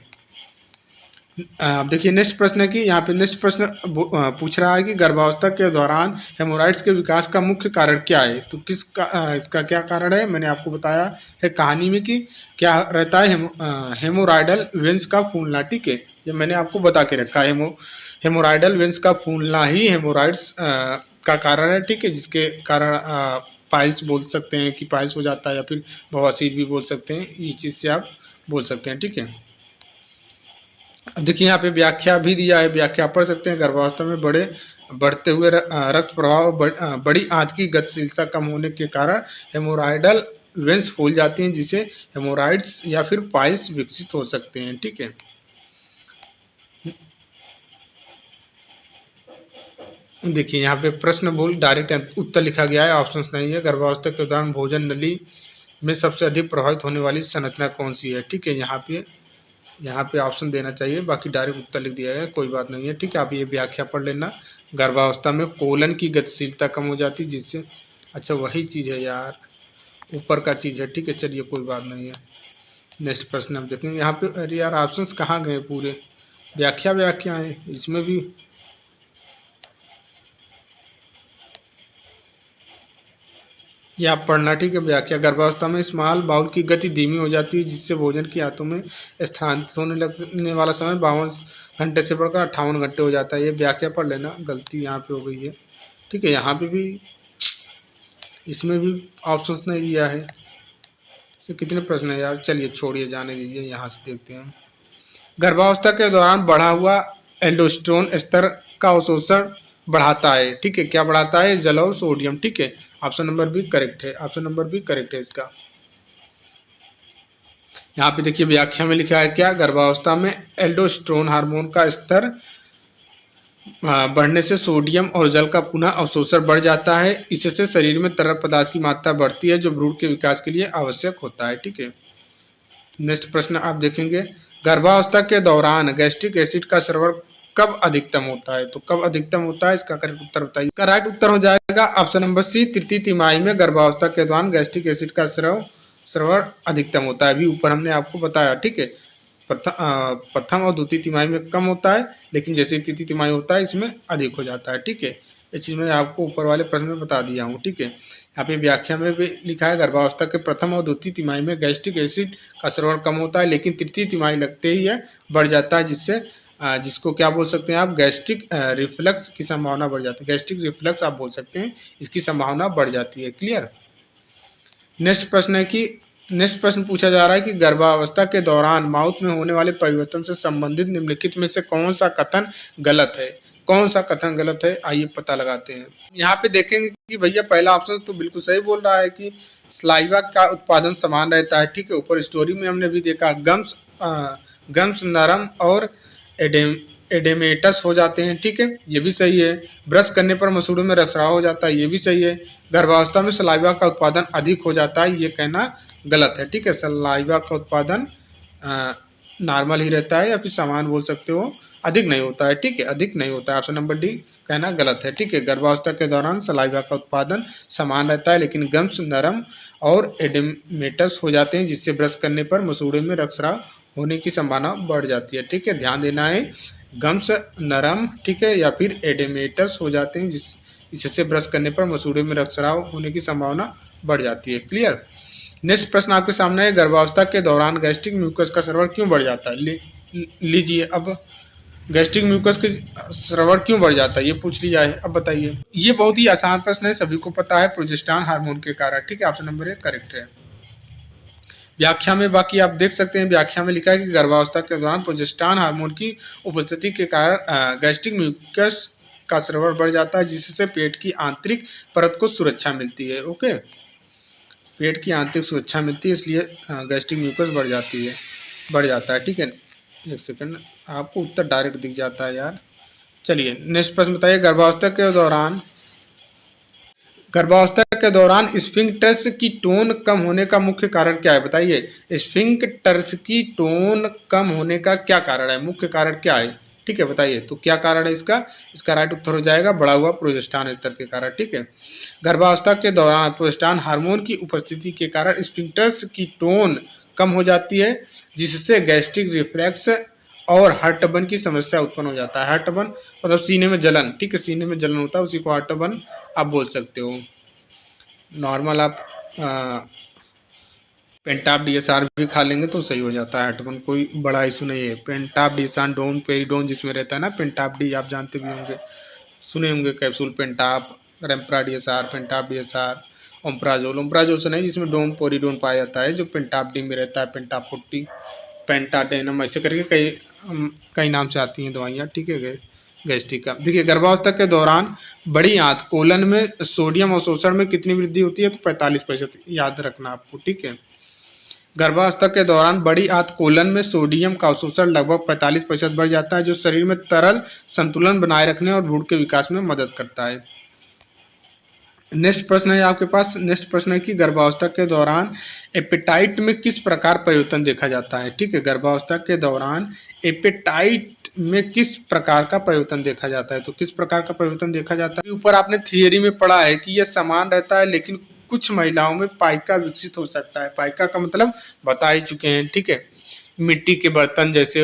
देखिए नेक्स्ट प्रश्न है कि यहाँ पे नेक्स्ट प्रश्न पूछ रहा है कि गर्भावस्था के दौरान हेमोराइड्स के विकास का मुख्य कारण क्या है, तो इसका क्या कारण है, मैंने आपको बताया है कहानी में कि क्या रहता है, हेमोराइडल वेंस का फूलना, ठीक है, ये मैंने आपको बता के रखा है। हेमोराइडल वेंस का फूलना ही हेमोराइड्स का कारण है, ठीक है, जिसके कारण पाइल्स बोल सकते हैं कि पाइल्स हो जाता है, या फिर बवासीर भी बोल सकते हैं, ये चीज़ से आप बोल सकते हैं, ठीक है। अब देखिए यहाँ पे व्याख्या भी दिया है, व्याख्या पढ़ सकते हैं। गर्भावस्था में बढ़ते हुए रक्त प्रवाह, बड़ी आंत की गतिशीलता कम होने के कारण हेमोराइडल वेंस फूल जाती हैं, जिसे हेमोराइड्स या फिर पाइल्स विकसित हो सकते हैं, ठीक है। देखिए यहाँ पे प्रश्न भूल डायरेक्ट उत्तर लिखा गया है, ऑप्शंस नहीं है। गर्भावस्था के दौरान भोजन नली में सबसे अधिक प्रभावित होने वाली संरचना कौन सी है, ठीक है, यहाँ पे ऑप्शन देना चाहिए, बाकी डायरेक्ट उत्तर लिख दिया है, कोई बात नहीं है, ठीक है। आप ये व्याख्या पढ़ लेना। गर्भावस्था में कोलन की गतिशीलता कम हो जाती है, जिससे, अच्छा वही चीज़ है यार, ऊपर का चीज़ है, ठीक है, चलिए कोई बात नहीं है। नेक्स्ट प्रश्न हम देखेंगे। यहाँ पे अरे यार ऑप्शंस कहाँ गए पूरे, व्याख्या है इसमें भी, ये आप पढ़ना, ठीक है। व्याख्या, गर्भावस्था में स्मॉल बाउल की गति धीमी हो जाती है, जिससे भोजन की आंतों में स्थानांतरित होने लगने वाला समय 52 घंटे से बढ़कर 58 घंटे हो जाता है। ये व्याख्या पढ़ लेना, गलती यहाँ पे हो गई है, ठीक है। यहाँ पे भी, इसमें भी ऑप्शंस नहीं दिया है। तो कितने प्रश्न है यार, चलिए छोड़िए, जाने दीजिए, यहाँ से देखते हैं। गर्भावस्था के दौरान बढ़ा हुआ एल्डोस्टेरोन स्तर का अवशोषण बढ़ाता है, ठीक है, क्या बढ़ाता है, जल और सोडियम, ठीक है। ऑप्शन नंबर बी करेक्ट है, ऑप्शन नंबर बी करेक्ट है इसका। यहाँ पे देखिए व्याख्या में लिखा है क्या, गर्भावस्था में एल्डोस्टेरोन हार्मोन का स्तर बढ़ने से सोडियम और जल का पुनः अवशोषण बढ़ जाता है। इससे शरीर में तरल पदार्थ की मात्रा बढ़ती है, जो भ्रूण के विकास के लिए आवश्यक होता है, ठीक है। नेक्स्ट प्रश्न आप देखेंगे, गर्भावस्था के दौरान गैस्ट्रिक एसिड का स्राव कब अधिकतम होता है, तो कब अधिकतम होता है, इसका करेक्ट उत्तर बताइए। इसका राइट उत्तर हो जाएगा ऑप्शन नंबर सी, तृतीय तिमाही में गर्भावस्था के दौरान गैस्ट्रिक एसिड का स्राव अधिकतम होता है। अभी ऊपर हमने आपको बताया, ठीक है, प्रथम और द्वितीय तिमाही में कम होता है, लेकिन जैसे तृतीय तिमाही होता है इसमें अधिक हो जाता है, ठीक है। ये चीज़ मैं आपको ऊपर वाले प्रश्न में बता दिया हूँ, ठीक है। यहाँ पे व्याख्या में भी लिखा है गर्भावस्था के प्रथम और द्वितीय तिमाही में गैस्ट्रिक एसिड का स्राव कम होता है, लेकिन तृतीय तिमाही लगते ही यह बढ़ जाता है, जिसको क्या बोल सकते हैं आप, गैस्ट्रिक रिफ्लक्स की संभावना बढ़ जाती है। गैस्ट्रिक रिफ्लक्स आप बोल सकते हैं, इसकी संभावना बढ़ जाती है। क्लियर। नेक्स्ट प्रश्न पूछा जा रहा है कि गर्भावस्था के दौरान माउथ में होने वाले परिवर्तन से संबंधित निम्नलिखित में से कौन सा कथन गलत है। कौन सा कथन गलत है, आइए पता लगाते हैं। यहाँ पे देखेंगे कि भैया पहला ऑप्शन तो बिल्कुल सही बोल रहा है कि सलाइवा का उत्पादन समान रहता है, ठीक है। ऊपर स्टोरी में हमने भी देखा गम्स नरम और एडेमेटस हो जाते हैं, ठीक है, ये भी सही है। ब्रश करने पर मसूड़ों में रसराव हो जाता है, ये भी सही है। गर्भावस्था में सलाइवा का उत्पादन अधिक हो जाता है, ये कहना गलत है, ठीक है। सलाइवा का उत्पादन नॉर्मल ही रहता है, या फिर समान बोल सकते हो, अधिक नहीं होता है, ठीक है, अधिक नहीं होता है। ऑप्शन नंबर डी कहना गलत है, ठीक है। गर्भावस्था के दौरान सलाइवा का उत्पादन समान रहता है, लेकिन गम्स नरम और एडेमेटस हो जाते हैं, जिससे ब्रश करने पर मसूड़े में रक्तस्राव होने की संभावना बढ़ जाती है, ठीक है। ध्यान देना है, गम्स नरम, ठीक है, या फिर एडेमेटस हो जाते हैं, जिससे ब्रश करने पर मसूड़े में रक्तस्राव होने की संभावना बढ़ जाती है। क्लियर। नेक्स्ट प्रश्न आपके सामने है, गर्भावस्था के दौरान गैस्ट्रिक म्यूकस का स्राव क्यों बढ़ जाता है। लीजिए अब, गैस्ट्रिक म्यूकस के स्राव क्यों बढ़ जाता है, ये पूछ लिया है। अब बताइए। ये बहुत ही आसान प्रश्न है, सभी को पता है, प्रोजेस्टेरॉन हार्मोन के कारण, ठीक है। ऑप्शन नंबर 1 करेक्ट है। व्याख्या में बाकी आप देख सकते हैं, व्याख्या में लिखा है कि गर्भावस्था के दौरान प्रोजेस्टेरॉन हार्मोन की उपस्थिति के कारण गैस्ट्रिक म्यूकस का स्राव बढ़ जाता है, जिससे पेट की आंतरिक परत को सुरक्षा मिलती है। ओके, पेट की आंतरिक सुरक्षा मिलती है, इसलिए गैस्ट्रिक म्यूकस बढ़ जाता है, ठीक है। एक सेकंड, आपको उत्तर डायरेक्ट दिख जाता है यार। चलिए नेक्स्ट प्रश्न बताइए, गर्भावस्था के दौरान स्फिंक्टर्स की टोन कम होने का मुख्य कारण क्या है, बताइए। स्फिंक्टर्स की टोन कम होने का क्या कारण है, मुख्य कारण क्या है, ठीक है, बताइए। तो क्या कारण है इसका राइट उत्तर हो जाएगा बढ़ा हुआ प्रोजेस्टेरॉन स्तर के कारण, ठीक है। गर्भावस्था के दौरान प्रोजेस्टेरॉन हार्मोन की उपस्थिति के कारण स्फिंक्टर्स की टोन कम हो जाती है, जिससे गैस्ट्रिक रिफ्लक्स और हार्टबर्न की समस्या उत्पन्न हो जाता है। हार्टबर्न मतलब सीने में जलन, ठीक है, सीने में जलन होता है, उसी को हार्टबर्न आप बोल सकते हो। नॉर्मल आप पेंटाप डीएसआर भी खा लेंगे तो सही हो जाता है हार्टबर्न, कोई बड़ा इशू नहीं है। पेंटाप डीएसआर डोन पेरिडोन जिसमें रहता है ना, पेंटाप डी आप जानते भी होंगे, सुने होंगे कैप्सूल पेंटाप, रेम्प्रा डीएसआर, पेंटाप डीएसआर, ओम्प्राजोल से नहीं, जिसमें डोम पोरिडोन पाया जाता है, जो पेंटाप डी में रहता है, पेंटाप 40, पेंटाडेनम, ऐसे करके कई नाम से आती हैं दवाइयाँ, ठीक है, गैस्ट्रिक का। देखिए गर्भावस्था के दौरान बड़ी आंत कोलन में सोडियम अवशोषण में कितनी वृद्धि होती है, तो 45%, याद रखना आपको, ठीक है। गर्भावस्था के दौरान बड़ी आंत कोलन में सोडियम का अवशोषण लगभग 45% बढ़ जाता है, जो शरीर में तरल संतुलन बनाए रखने और भ्रूण के विकास में मदद करता है। नेक्स्ट प्रश्न है आपके पास, नेक्स्ट प्रश्न है कि गर्भावस्था के दौरान एपेटाइट में किस प्रकार परिवर्तन देखा जाता है, ठीक है। गर्भावस्था के दौरान एपेटाइट में किस प्रकार का परिवर्तन देखा जाता है, तो किस प्रकार का परिवर्तन देखा जाता है, ऊपर आपने थियरी में पढ़ा है कि यह समान रहता है, लेकिन कुछ महिलाओं में पाइका विकसित हो सकता है। पाइका का मतलब बता ही चुके हैं, ठीक है। मिट्टी के बर्तन, जैसे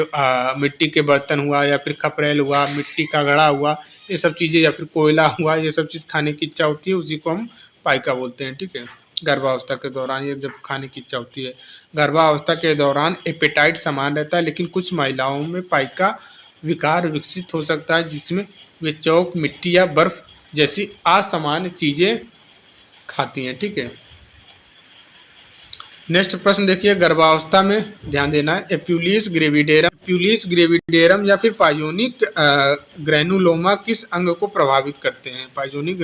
मिट्टी के बर्तन हुआ, या फिर खपरेल हुआ, मिट्टी का घड़ा हुआ, ये सब चीज़ें, या फिर कोयला हुआ, ये सब चीज़ खाने की इच्छा होती है, उसी को हम पाइका बोलते हैं, ठीक है। गर्भावस्था के दौरान ये जब खाने की इच्छा होती है। गर्भावस्था के दौरान एपेटाइट समान रहता है, लेकिन कुछ महिलाओं में पाइका विकार विकसित हो सकता है, जिसमें वे चौक, मिट्टी या बर्फ जैसी असामान्य चीज़ें खाती हैं, ठीक है। नेक्स्ट प्रश्न देखिए, गर्भावस्था में ध्यान देना है, एप्यूलिस ग्रेविडेरम या फिर पाइजोनिक ग्रैनुलोमा किस अंग को प्रभावित करते हैं। पाइजोनिक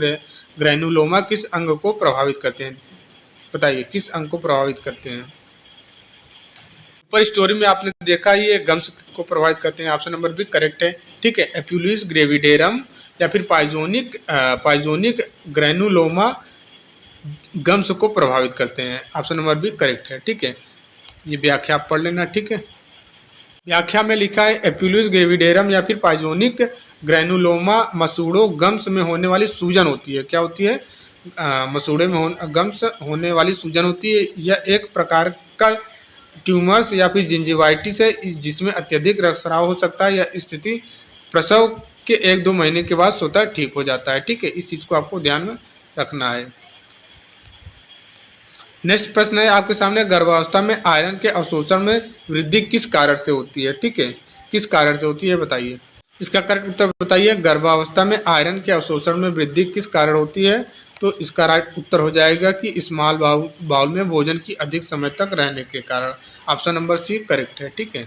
ग्रैनुलोमा किस अंग को प्रभावित करते हैं, बताइए, किस अंग को प्रभावित करते हैं। ऊपर स्टोरी में आपने देखा ये गम्स को प्रभावित करते हैं, ऑप्शन नंबर बी करेक्ट है, ठीक है। एप्यूलिस ग्रेविडेरम या फिर पाइजोनिक ग्रैनुलोमा गम्स को प्रभावित करते हैं, ऑप्शन नंबर बी करेक्ट है, ठीक है। ये व्याख्या आप पढ़ लेना, ठीक है। व्याख्या में लिखा है एप्यूलिस ग्रेविडेरम या फिर पाइजोनिक ग्रैनुलोमा मसूड़ों गम्स में होने वाली सूजन होती है। क्या होती है, मसूड़े में गम्स होने वाली सूजन होती है। यह एक प्रकार का ट्यूमर्स या फिर जिंजिवाइटिस है, जिसमें अत्यधिक रक्तस्राव हो सकता है। यह स्थिति प्रसव के 1-2 महीने के बाद स्वतः ठीक हो जाता है। ठीक है, इस चीज़ को आपको ध्यान में रखना है। नेक्स्ट प्रश्न है आपके सामने, गर्भावस्था में आयरन के अवशोषण में वृद्धि किस कारण से होती है? ठीक है, किस कारण से होती है बताइए। इसका करेक्ट उत्तर बताइए। गर्भावस्था में आयरन के अवशोषण में वृद्धि किस कारण होती है? तो इसका राइट उत्तर हो जाएगा कि स्मॉल बाउल में भोजन की अधिक समय तक रहने के कारण। ऑप्शन नंबर सी करेक्ट है। ठीक है,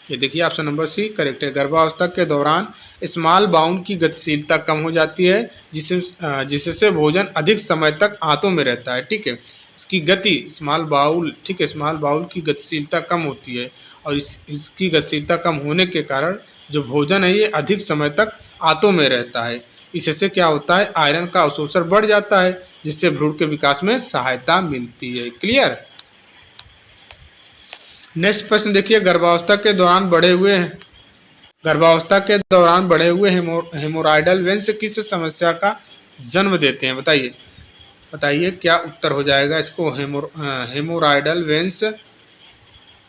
ये देखिए ऑप्शन नंबर सी करेक्ट है। गर्भावस्था के दौरान स्मॉल बाउल की गतिशीलता कम हो जाती है, जिससे भोजन अधिक समय तक आंतों में रहता है। ठीक है, इसकी गति स्मॉल बाउल, ठीक है, स्मॉल बाउल की गतिशीलता कम होती है और इसकी गतिशीलता कम होने के कारण जो भोजन है ये अधिक समय तक आंतों में रहता है। इससे क्या होता है, आयरन का अवशोषण बढ़ जाता है, जिससे भ्रूण के विकास में सहायता मिलती है। क्लियर। नेक्स्ट प्रश्न देखिए, गर्भावस्था के दौरान बढ़े हुए हेमोराइडल वेन्स किस समस्या का जन्म देते हैं? बताइए क्या उत्तर हो जाएगा इसको। हेमोराइडल वेन्स,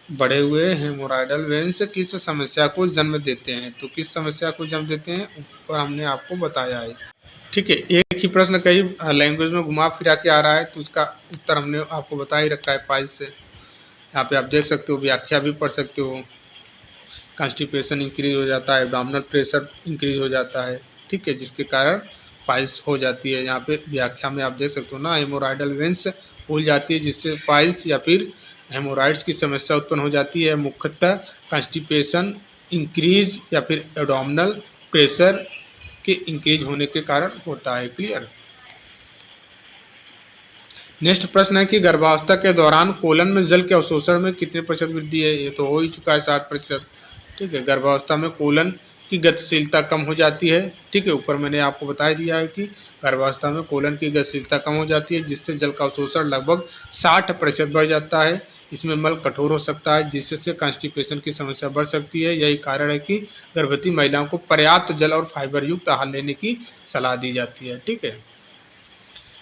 बढ़े हुए हेमोराइडल वेन्स किस समस्या को जन्म देते हैं? तो किस समस्या को जन्म देते हैं ऊपर हमने आपको बताया है। ठीक है, एक ही प्रश्न कई लैंग्वेज में घुमा फिरा के आ रहा है, तो उसका उत्तर हमने आपको बता ही रखा है पाइल्स से। यहाँ पे आप देख सकते हो, व्याख्या भी पढ़ सकते हो। कॉन्स्टिपेशन इंक्रीज हो जाता है, एब्डोमिनल प्रेशर इंक्रीज हो जाता है। ठीक है, जिसके कारण पाइल्स हो जाती है। यहाँ पे व्याख्या में आप देख सकते हो ना, हेमोराइडल वेन्स फूल जाती है, जिससे पाइल्स या फिर हेमोराइड्स की समस्या उत्पन्न हो जाती है। मुख्यतः कॉन्स्टिपेशन इंक्रीज या फिर एब्डोमिनल प्रेशर के इंक्रीज होने के कारण होता है। क्लियर। नेक्स्ट प्रश्न है कि गर्भावस्था के दौरान कोलन में जल के अवशोषण में कितने प्रतिशत वृद्धि है? ये तो हो ही चुका है 60%। ठीक है, गर्भावस्था में कोलन की गतिशीलता कम हो जाती है। ठीक है, ऊपर मैंने आपको बता दिया है कि गर्भावस्था में कोलन की गतिशीलता कम हो जाती है, जिससे जल का अवशोषण लगभग 60% बढ़ जाता है। इसमें मल कठोर हो सकता है, जिससे कॉन्स्टिपेशन की समस्या बढ़ सकती है। यही कारण है कि गर्भवती महिलाओं को पर्याप्त जल और फाइबर युक्त आहार लेने की सलाह दी जाती है। ठीक है,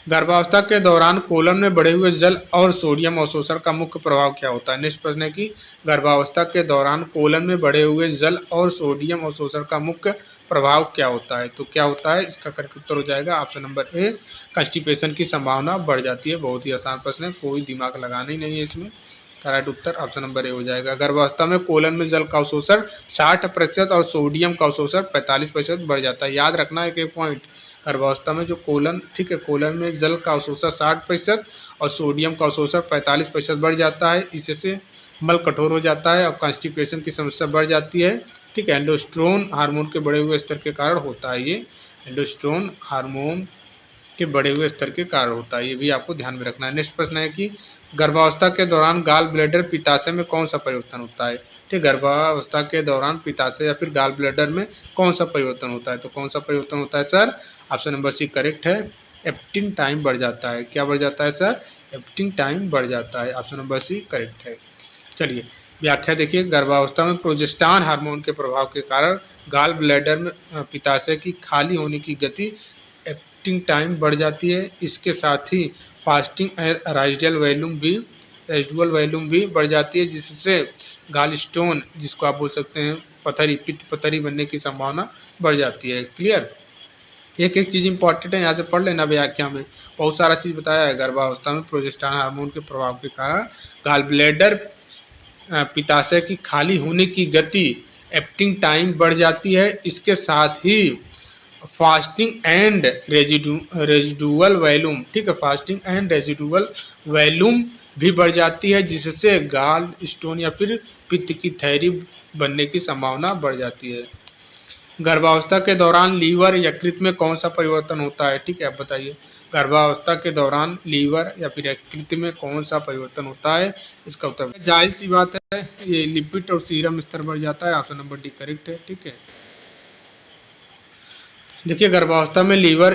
गर्भावस्था के दौरान कोलन में बढ़े हुए जल और सोडियम अवशोषण का मुख्य प्रभाव क्या होता है? नेक्स्ट प्रश्न है कि गर्भावस्था के दौरान कोलन में बढ़े हुए जल और सोडियम अवशोषण का मुख्य प्रभाव क्या होता है? तो क्या होता है, इसका करेक्ट उत्तर हो जाएगा ऑप्शन नंबर ए, कॉन्स्टिपेशन की संभावना बढ़ जाती है। बहुत ही आसान प्रश्न है, कोई दिमाग लगाना ही नहीं है इसमें। Correct Uttar option number A हो जाएगा। गर्भावस्था में कोलन में जल का अवशोषण 60% और सोडियम का अवशोषण 45% बढ़ जाता है। याद रखना है एक पॉइंट, गर्भावस्था में जो कोलन, ठीक है, कोलन में जल का अवशोषण 60% और सोडियम का अवशोषण 45% बढ़ जाता है। इससे मल कठोर हो जाता है और कॉन्स्टिपेशन की समस्या बढ़ जाती है। ठीक है, एंडोस्टेरोन हार्मोन के बढ़े हुए स्तर के कारण होता है। ये एंडोस्टेरोन हार्मोन के बढ़े हुए स्तर के कारण होता है, ये भी आपको ध्यान में रखना है। नेक्स्ट प्रश्न है कि गर्भावस्था के दौरान गाल ब्लैडर पित्ताशय में कौन सा परिवर्तन होता है? ठीक, गर्भावस्था के दौरान पित्ताशय या फिर गाल ब्लैडर में कौन सा परिवर्तन होता है? तो कौन सा परिवर्तन होता है sir? Option number C correct है, एप्टिंग टाइम बढ़ जाता है। क्या बढ़ जाता है सर? एप्टिंग टाइम बढ़ जाता है। ऑप्शन नंबर सी करेक्ट है। चलिए व्याख्या देखिए, गर्भावस्था में प्रोजेस्टेरॉन हार्मोन के प्रभाव के कारण गाल ब्लैडर में पित्ताशय की खाली होने की गति, एप्टिंग टाइम बढ़ जाती है। इसके साथ ही फास्टिंग रेजिडुअल वॉल्यूम भी बढ़ जाती है, जिससे गाल स्टोन, जिसको आप बोल सकते हैं पथरी, पित्त पथरी बनने की संभावना बढ़ जाती है। क्लियर। एक एक चीज़ इंपॉर्टेंट है, यहाँ से पढ़ लेना। व्याख्या में बहुत सारा चीज़ बताया है। गर्भावस्था में प्रोजेस्टेरॉन हार्मोन के प्रभाव के कारण गाल ब्लैडर पित्ताशय की खाली होने की गति, एप्टिंग टाइम बढ़ जाती है। इसके साथ ही फास्टिंग एंड रेजिडुअल वॉल्यूम, ठीक है, फास्टिंग एंड रेजिडुअल वॉल्यूम भी बढ़ जाती है, जिससे गाल स्टोन या फिर पित्त की थैली बनने की संभावना बढ़ जाती है। गर्भावस्था के दौरान लीवर यकृत में कौन सा परिवर्तन होता है? ठीक है, आप बताइए। गर्भावस्था के दौरान लीवर या फिर यकृत में कौन सा परिवर्तन होता है? इसका उत्तर जाहिर सी बात है, ये लिपिड और सीरम स्तर बढ़ जाता है। ऑप्शन नंबर डी करेक्ट है। ठीक है, देखिए गर्भावस्था में लीवर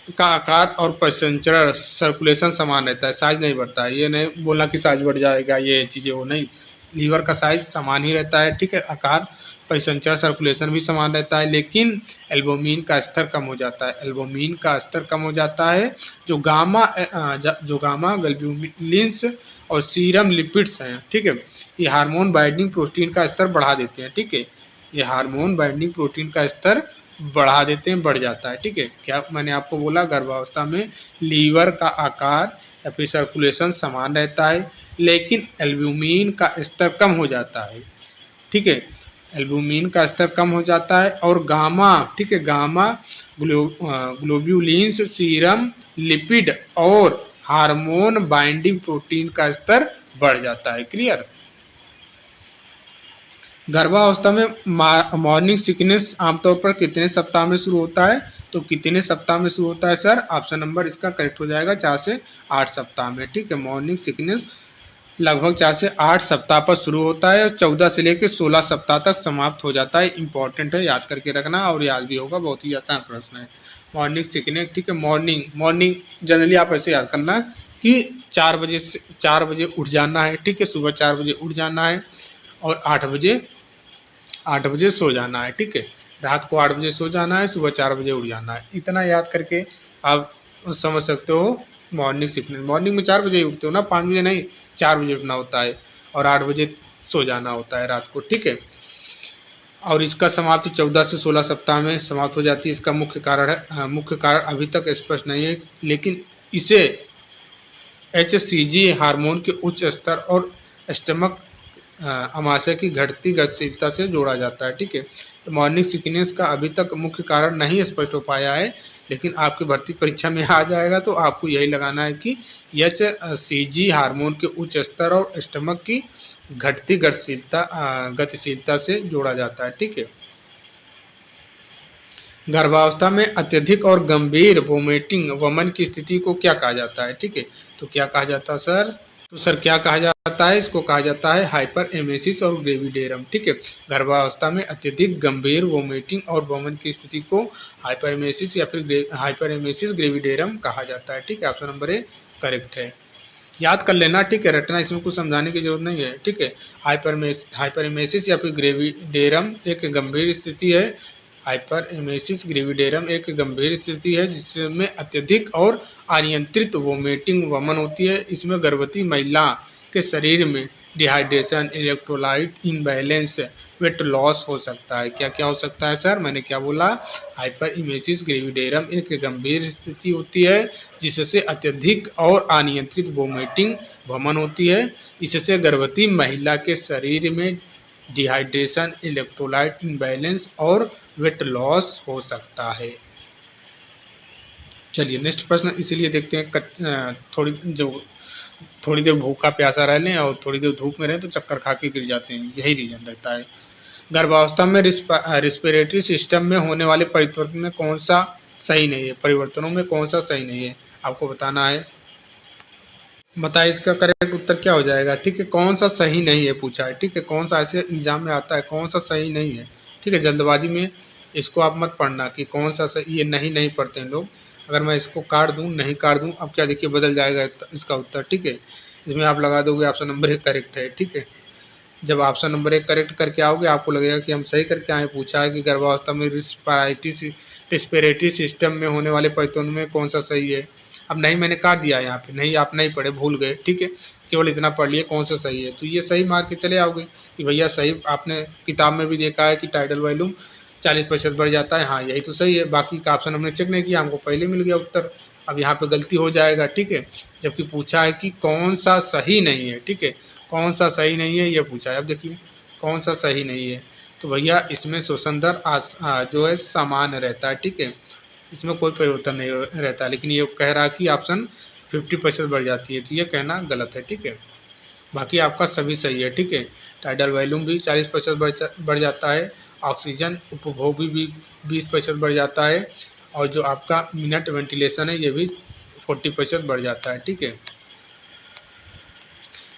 का आकार और परिसंचरण सर्कुलेशन समान रहता है, साइज नहीं बढ़ता है। ये नहीं बोलना कि साइज बढ़ जाएगा, ये चीज़ें वो नहीं, लीवर का साइज समान ही रहता है। ठीक है, आकार, परिसंचरण, सर्कुलेशन भी समान रहता है, लेकिन एल्बुमिन का स्तर कम हो जाता है। एल्बुमिन का स्तर कम हो जाता है, जो गामा ग्लोब्यूलिन्स और सीरम लिपिड्स हैं। ठीक है, ये हार्मोन बाइंडिंग प्रोटीन का स्तर बढ़ा देते हैं। ठीक है, ये हार्मोन बाइंडिंग प्रोटीन का स्तर बढ़ा देते हैं, बढ़ जाता है। ठीक है, क्या मैंने आपको बोला, गर्भावस्था में लीवर का आकार या फिर सर्कुलेशन समान रहता है, लेकिन एल्ब्यूमिन का स्तर कम हो जाता है। ठीक है, एल्ब्यूमिन का स्तर कम हो जाता है और गामा, ठीक है, गामा ग्लोब्यूलिन्स, सीरम लिपिड और हार्मोन बाइंडिंग प्रोटीन का स्तर बढ़ जाता है। क्लियर। गर्भावस्था में मॉर्निंग सिकनेस आमतौर पर कितने सप्ताह में शुरू होता है? तो कितने सप्ताह में शुरू होता है सर? ऑप्शन नंबर इसका करेक्ट हो जाएगा 4 से 8 सप्ताह में। ठीक है, मॉर्निंग सिकनेस लगभग 4 से 8 सप्ताह पर शुरू होता है और 14 से लेकर 16 सप्ताह तक समाप्त हो जाता है। इंपॉर्टेंट है, याद करके रखना और याद भी होगा, बहुत ही आसान प्रश्न है। मॉर्निंग सिकनेस, ठीक है, मॉर्निंग जनरली आप ऐसे याद करना कि 4 बजे उठ जाना है। ठीक है, सुबह 4 बजे उठ जाना है और 8 बजे सो जाना है। ठीक है, रात को 8 बजे सो जाना है, सुबह 4 बजे उठ जाना है। इतना याद करके आप समझ सकते हो मॉर्निंग सिकनेस। मॉर्निंग में 4 बजे उठते हो ना, 5 बजे नहीं, 4 बजे उठना होता है और 8 बजे सो जाना होता है रात को। ठीक है, और इसका समाप्ति 14 से 16 सप्ताह में समाप्त हो जाती है। इसका मुख्य कारण अभी तक स्पष्ट नहीं है, लेकिन इसे HCG हार्मोन के उच्च स्तर और स्टमक अमाशय की घटती गतिशीलता से जोड़ा जाता है। ठीक है, तो मॉर्निंग सिकनेस का अभी तक मुख्य कारण नहीं स्पष्ट हो पाया है, लेकिन आपकी भर्ती परीक्षा में आ जाएगा तो आपको यही लगाना है कि HCG हार्मोन के उच्च स्तर और स्टमक की घटती गतिशीलता से जोड़ा जाता है। ठीक है, गर्भावस्था में अत्यधिक और गंभीर वोमिटिंग वमन की स्थिति को क्या कहा जाता है? ठीक है, तो क्या कहा जाता है सर? तो सर क्या कहा जाता है? इसको कहा जाता है हाइपर एमेसिस और ग्रेविडेरम। ठीक है, गर्भावस्था में अत्यधिक गंभीर वोमिटिंग और वमन की स्थिति को हाइपर एमेसिस या फिर हाइपर एमेसिस ग्रेविडेरम कहा जाता है। ठीक है, ऑप्शन नंबर ए करेक्ट है। याद कर लेना, ठीक है, रटना, इसमें कुछ समझाने की जरूरत नहीं है। ठीक है, हाइपर एमेसिस या फिर ग्रेविडेरम एक गंभीर स्थिति है। हाइपर एमेसिस ग्रेविडेरम एक गंभीर स्थिति है जिसमें अत्यधिक और अनियंत्रित वोमिटिंग वमन होती है। इसमें गर्भवती महिला के शरीर में dehydration, electrolyte imbalance, weight loss हो सकता है। क्या क्या हो सकता है सर? मैंने क्या बोला? हाइपर इमेसिस ग्रेविडेरम एक गंभीर स्थिति होती है जिससे अत्यधिक और अनियंत्रित वोमिटिंग वमन होती है। इससे गर्भवती महिला के शरीर में डिहाइड्रेशन, इलेक्ट्रोलाइट इम्बैलेंस और वेट लॉस हो सकता है। चलिए नेक्स्ट प्रश्न इसलिए देखते हैं, थोड़ी देर भूखा प्यासा रह लें और थोड़ी देर धूप में रहें तो चक्कर खा के गिर जाते हैं, यही रीजन रहता है। गर्भावस्था में रिस्पिरेटरी सिस्टम में होने वाले परिवर्तन में कौन सा सही नहीं है? परिवर्तनों में कौन सा सही नहीं है आपको बताना है। बताइए इसका करेक्ट उत्तर क्या हो जाएगा? ठीक है, कौन सा सही नहीं है पूछा है। ठीक है, कौन सा ऐसे एग्जाम में आता है कौन सा सही नहीं है। ठीक है, जल्दबाजी में इसको आप मत पढ़ना कि कौन सा सही, ये नहीं पढ़ते हैं लोग। अगर मैं इसको काट दूं, नहीं काट दूं, अब क्या देखिए बदल जाएगा इसका उत्तर। ठीक है, इसमें आप लगा दोगे ऑप्शन नंबर 1 करेक्ट है। ठीक है, जब ऑप्शन नंबर 1 करेक्ट करके आओगे आपको लगेगा कि हम सही करके आए। पूछा है कि गर्भावस्था में रिस्पिरेटरी सिस्टम में होने वाले परिवर्तनों में कौन सा सही है। अब नहीं मैंने काट दिया यहाँ पे, नहीं आप नहीं पढ़े, भूल गए। ठीक है, केवल इतना पढ़ लिए कौन सा सही है, तो ये सही मार के चले आओगे कि भैया सही। आपने किताब में भी देखा है कि टाइडल वॉल्यूम 40% बढ़ जाता है, हाँ यही तो सही है। बाकी का ऑप्शन हमने चेक नहीं किया, हमको पहले मिल गया उत्तर। अब यहाँ पे गलती हो जाएगा। ठीक है, जबकि पूछा है कि कौन सा सही नहीं है। ठीक है, कौन सा सही नहीं है ये पूछा है। अब देखिए कौन सा सही नहीं है, तो भैया इसमें शोषण दर जो है समान रहता है। ठीक है, इसमें कोई परिवर्तन नहीं रहता, लेकिन ये कह रहा है कि ऑप्शन 50% बढ़ जाती है, तो ये कहना गलत है। ठीक है, बाकी आपका सभी सही है। ठीक है, टाइडल वॉल्यूम भी 40% बढ़ जाता है, ऑक्सीजन उपभोग भी 20% बढ़ जाता है, और जो आपका मिनट वेंटिलेशन है ये भी 40% बढ़ जाता है। ठीक है,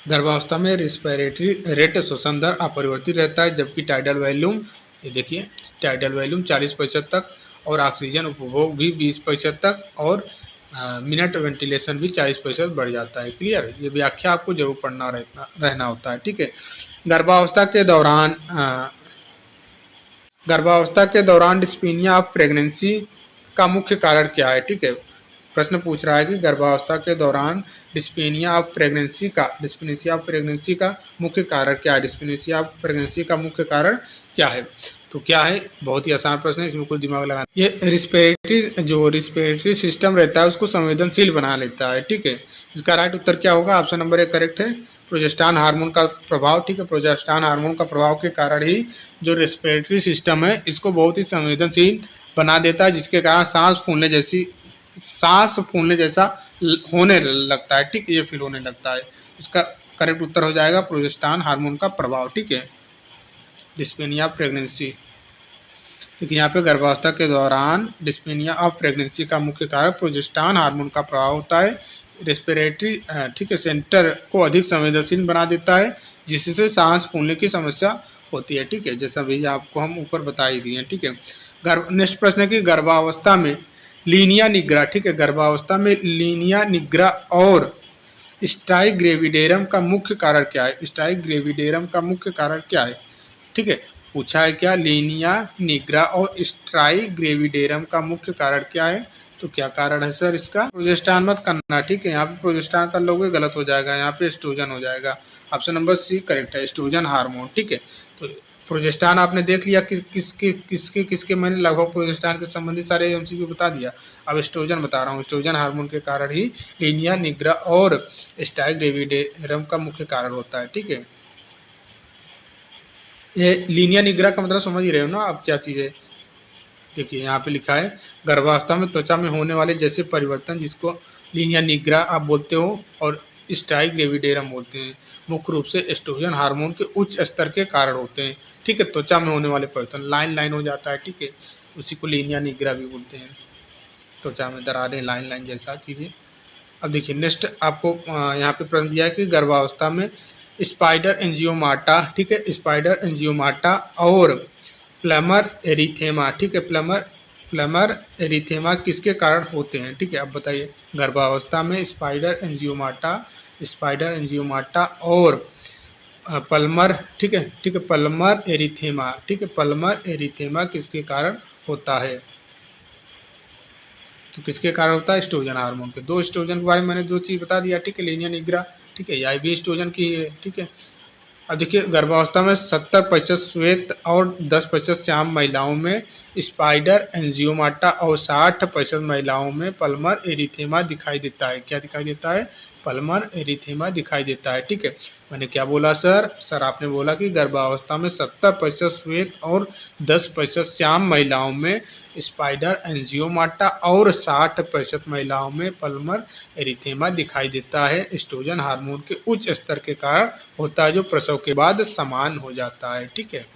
गर्भावस्था में रिस्पिरेटरी रेट श्वसन दर अपरिवर्तित रहता है, जबकि टाइडल वॉल्यूम, ये देखिए टाइडल वॉल्यूम 40% तक और ऑक्सीजन उपभोग भी 20% तक और मिनट वेंटिलेशन भी 40% बढ़ जाता है। क्लियर, ये व्याख्या आपको जरूर पढ़ना रहना होता है। ठीक है, गर्भावस्था के दौरान डिस्पीनिया ऑफ प्रेगनेंसी का मुख्य कारण क्या है? ठीक है, प्रश्न पूछ रहा है कि गर्भावस्था के दौरान डिस्पीनिया ऑफ प्रेगनेंसी का मुख्य कारण क्या है? डिस्पीनिया ऑफ प्रेगनेंसी का मुख्य कारण क्या है? तो क्या है, बहुत ही आसान प्रश्न है, इसमें कुछ दिमाग लगाना। ये रिस्पिरेटरी सिस्टम रहता है उसको संवेदनशील बना लेता है, ठीक है। इसका राइट उत्तर क्या होगा, ऑप्शन नंबर 1 करेक्ट है, प्रोजेस्टेरॉन हार्मोन का प्रभाव, ठीक है। प्रोजेस्टेरॉन हार्मोन का प्रभाव के कारण ही जो रेस्पिरेटरी सिस्टम है इसको बहुत ही संवेदनशील बना देता है, जिसके कारण सांस फूलने जैसा होने लगता है, ठीक है, ये फील होने लगता है। इसका करेक्ट उत्तर हो जाएगा प्रोजेस्टेरॉन हार्मोन का प्रभाव, ठीक है। डिस्पेनिया प्रेगनेंसी, देखिए यहाँ पे गर्भावस्था के दौरान डिस्पेनिया ऑफ प्रेगनेंसी का मुख्य कारण प्रोजेस्टेरॉन हार्मोन का प्रभाव होता है। रेस्पिरेटरी, ठीक है, सेंटर को अधिक संवेदनशील बना देता है, जिससे सांस फूलने की समस्या होती है, ठीक है, जैसा भी आपको हम ऊपर बता ही दिए हैं, ठीक है। नेक्स्ट प्रश्न है कि गर्भावस्था में लीनिया निग्रा, ठीक है, गर्भावस्था में लीनिया निग्रा और स्ट्राइग्रेविडेरम का मुख्य कारण क्या है। स्ट्राइग्रेविडेरम का मुख्य कारण क्या है, ठीक है, पूछा है क्या, लीनिया निग्रा और स्ट्राइग्रेविडेरम का मुख्य कारण क्या है। तो क्या कारण है सर इसका, प्रोजेस्टेरॉन मत करना, ठीक है, यहाँ पे प्रोजेस्टेरॉन कर लोगे गलत हो जाएगा, यहाँ पे एस्ट्रोजन हो जाएगा। ऑप्शन नंबर सी करेक्ट है, एस्ट्रोजन हार्मोन, ठीक है। तो प्रोजेस्टेरॉन आपने देख लिया किसके मैंने लगभग प्रोजेस्टेरॉन के संबंधित सारे एमसीक्यू बता दिया। अब एस्ट्रोजन बता रहा हूँ, एस्ट्रोजन हार्मोन के कारण ही लीनिया निग्रा और स्ट्राइग्रेविडेरम का मुख्य कारण होता है, ठीक है। ये लीनिया निग्रा का मतलब समझ ही रहे हो ना आप क्या चीज़ है। देखिए यहाँ पे लिखा है गर्भावस्था में त्वचा में होने वाले जैसे परिवर्तन जिसको लीनिया निग्रा आप बोलते हो और स्ट्राइग्रेविडेरम बोलते हैं, मुख्य रूप से एस्ट्रोजन हार्मोन के उच्च स्तर के कारण होते हैं, ठीक है। त्वचा में होने वाले परिवर्तन लाइन हो जाता है, ठीक है, उसी को लीनिया निग्रा भी बोलते हैं। त्वचा में दरारें लाइन जैसा चीज़ें। अब देखिए नेक्स्ट आपको यहाँ पे प्रश्न दिया है कि गर्भावस्था में स्पाइडर एंजियोमाटा, ठीक है, स्पाइडर एंजियोमाटा और प्लमर एरिथेमा, ठीक है, प्लमर एरिथेमा किसके कारण होते हैं, ठीक है। अब बताइए गर्भावस्था में स्पाइडर एंजियोमाटा और पल्मर, ठीक है, पल्मर एरिथेमा, ठीक है, पल्मर एरिथेमा किसके कारण होता है। तो किसके कारण होता है, एस्ट्रोजन हार्मोन के। दो एस्ट्रोजन के बारे में मैंने दो चीज़ बता दिया, ठीक है, लीनिया निग्रा, ठीक है, यह भी एस्ट्रोजन की है, ठीक है। अब देखिए गर्भावस्था में 70% श्वेत और 10% श्याम महिलाओं में स्पाइडर एंजियोमाटा और 60% महिलाओं में पल्मर एरिथेमा दिखाई देता है। क्या दिखाई देता है, पल्मर एरिथेमा दिखाई देता है, ठीक है। मैंने क्या बोला सर आपने बोला कि गर्भावस्था में 70% श्वेत और 10% श्याम महिलाओं में स्पाइडर एंजियोमाटा और 60% महिलाओं में पल्मर एरिथेमा दिखाई देता है। एस्ट्रोजन हार्मोन के उच्च स्तर के कारण होता है, जो प्रसव के बाद समान हो जाता है, ठीक है।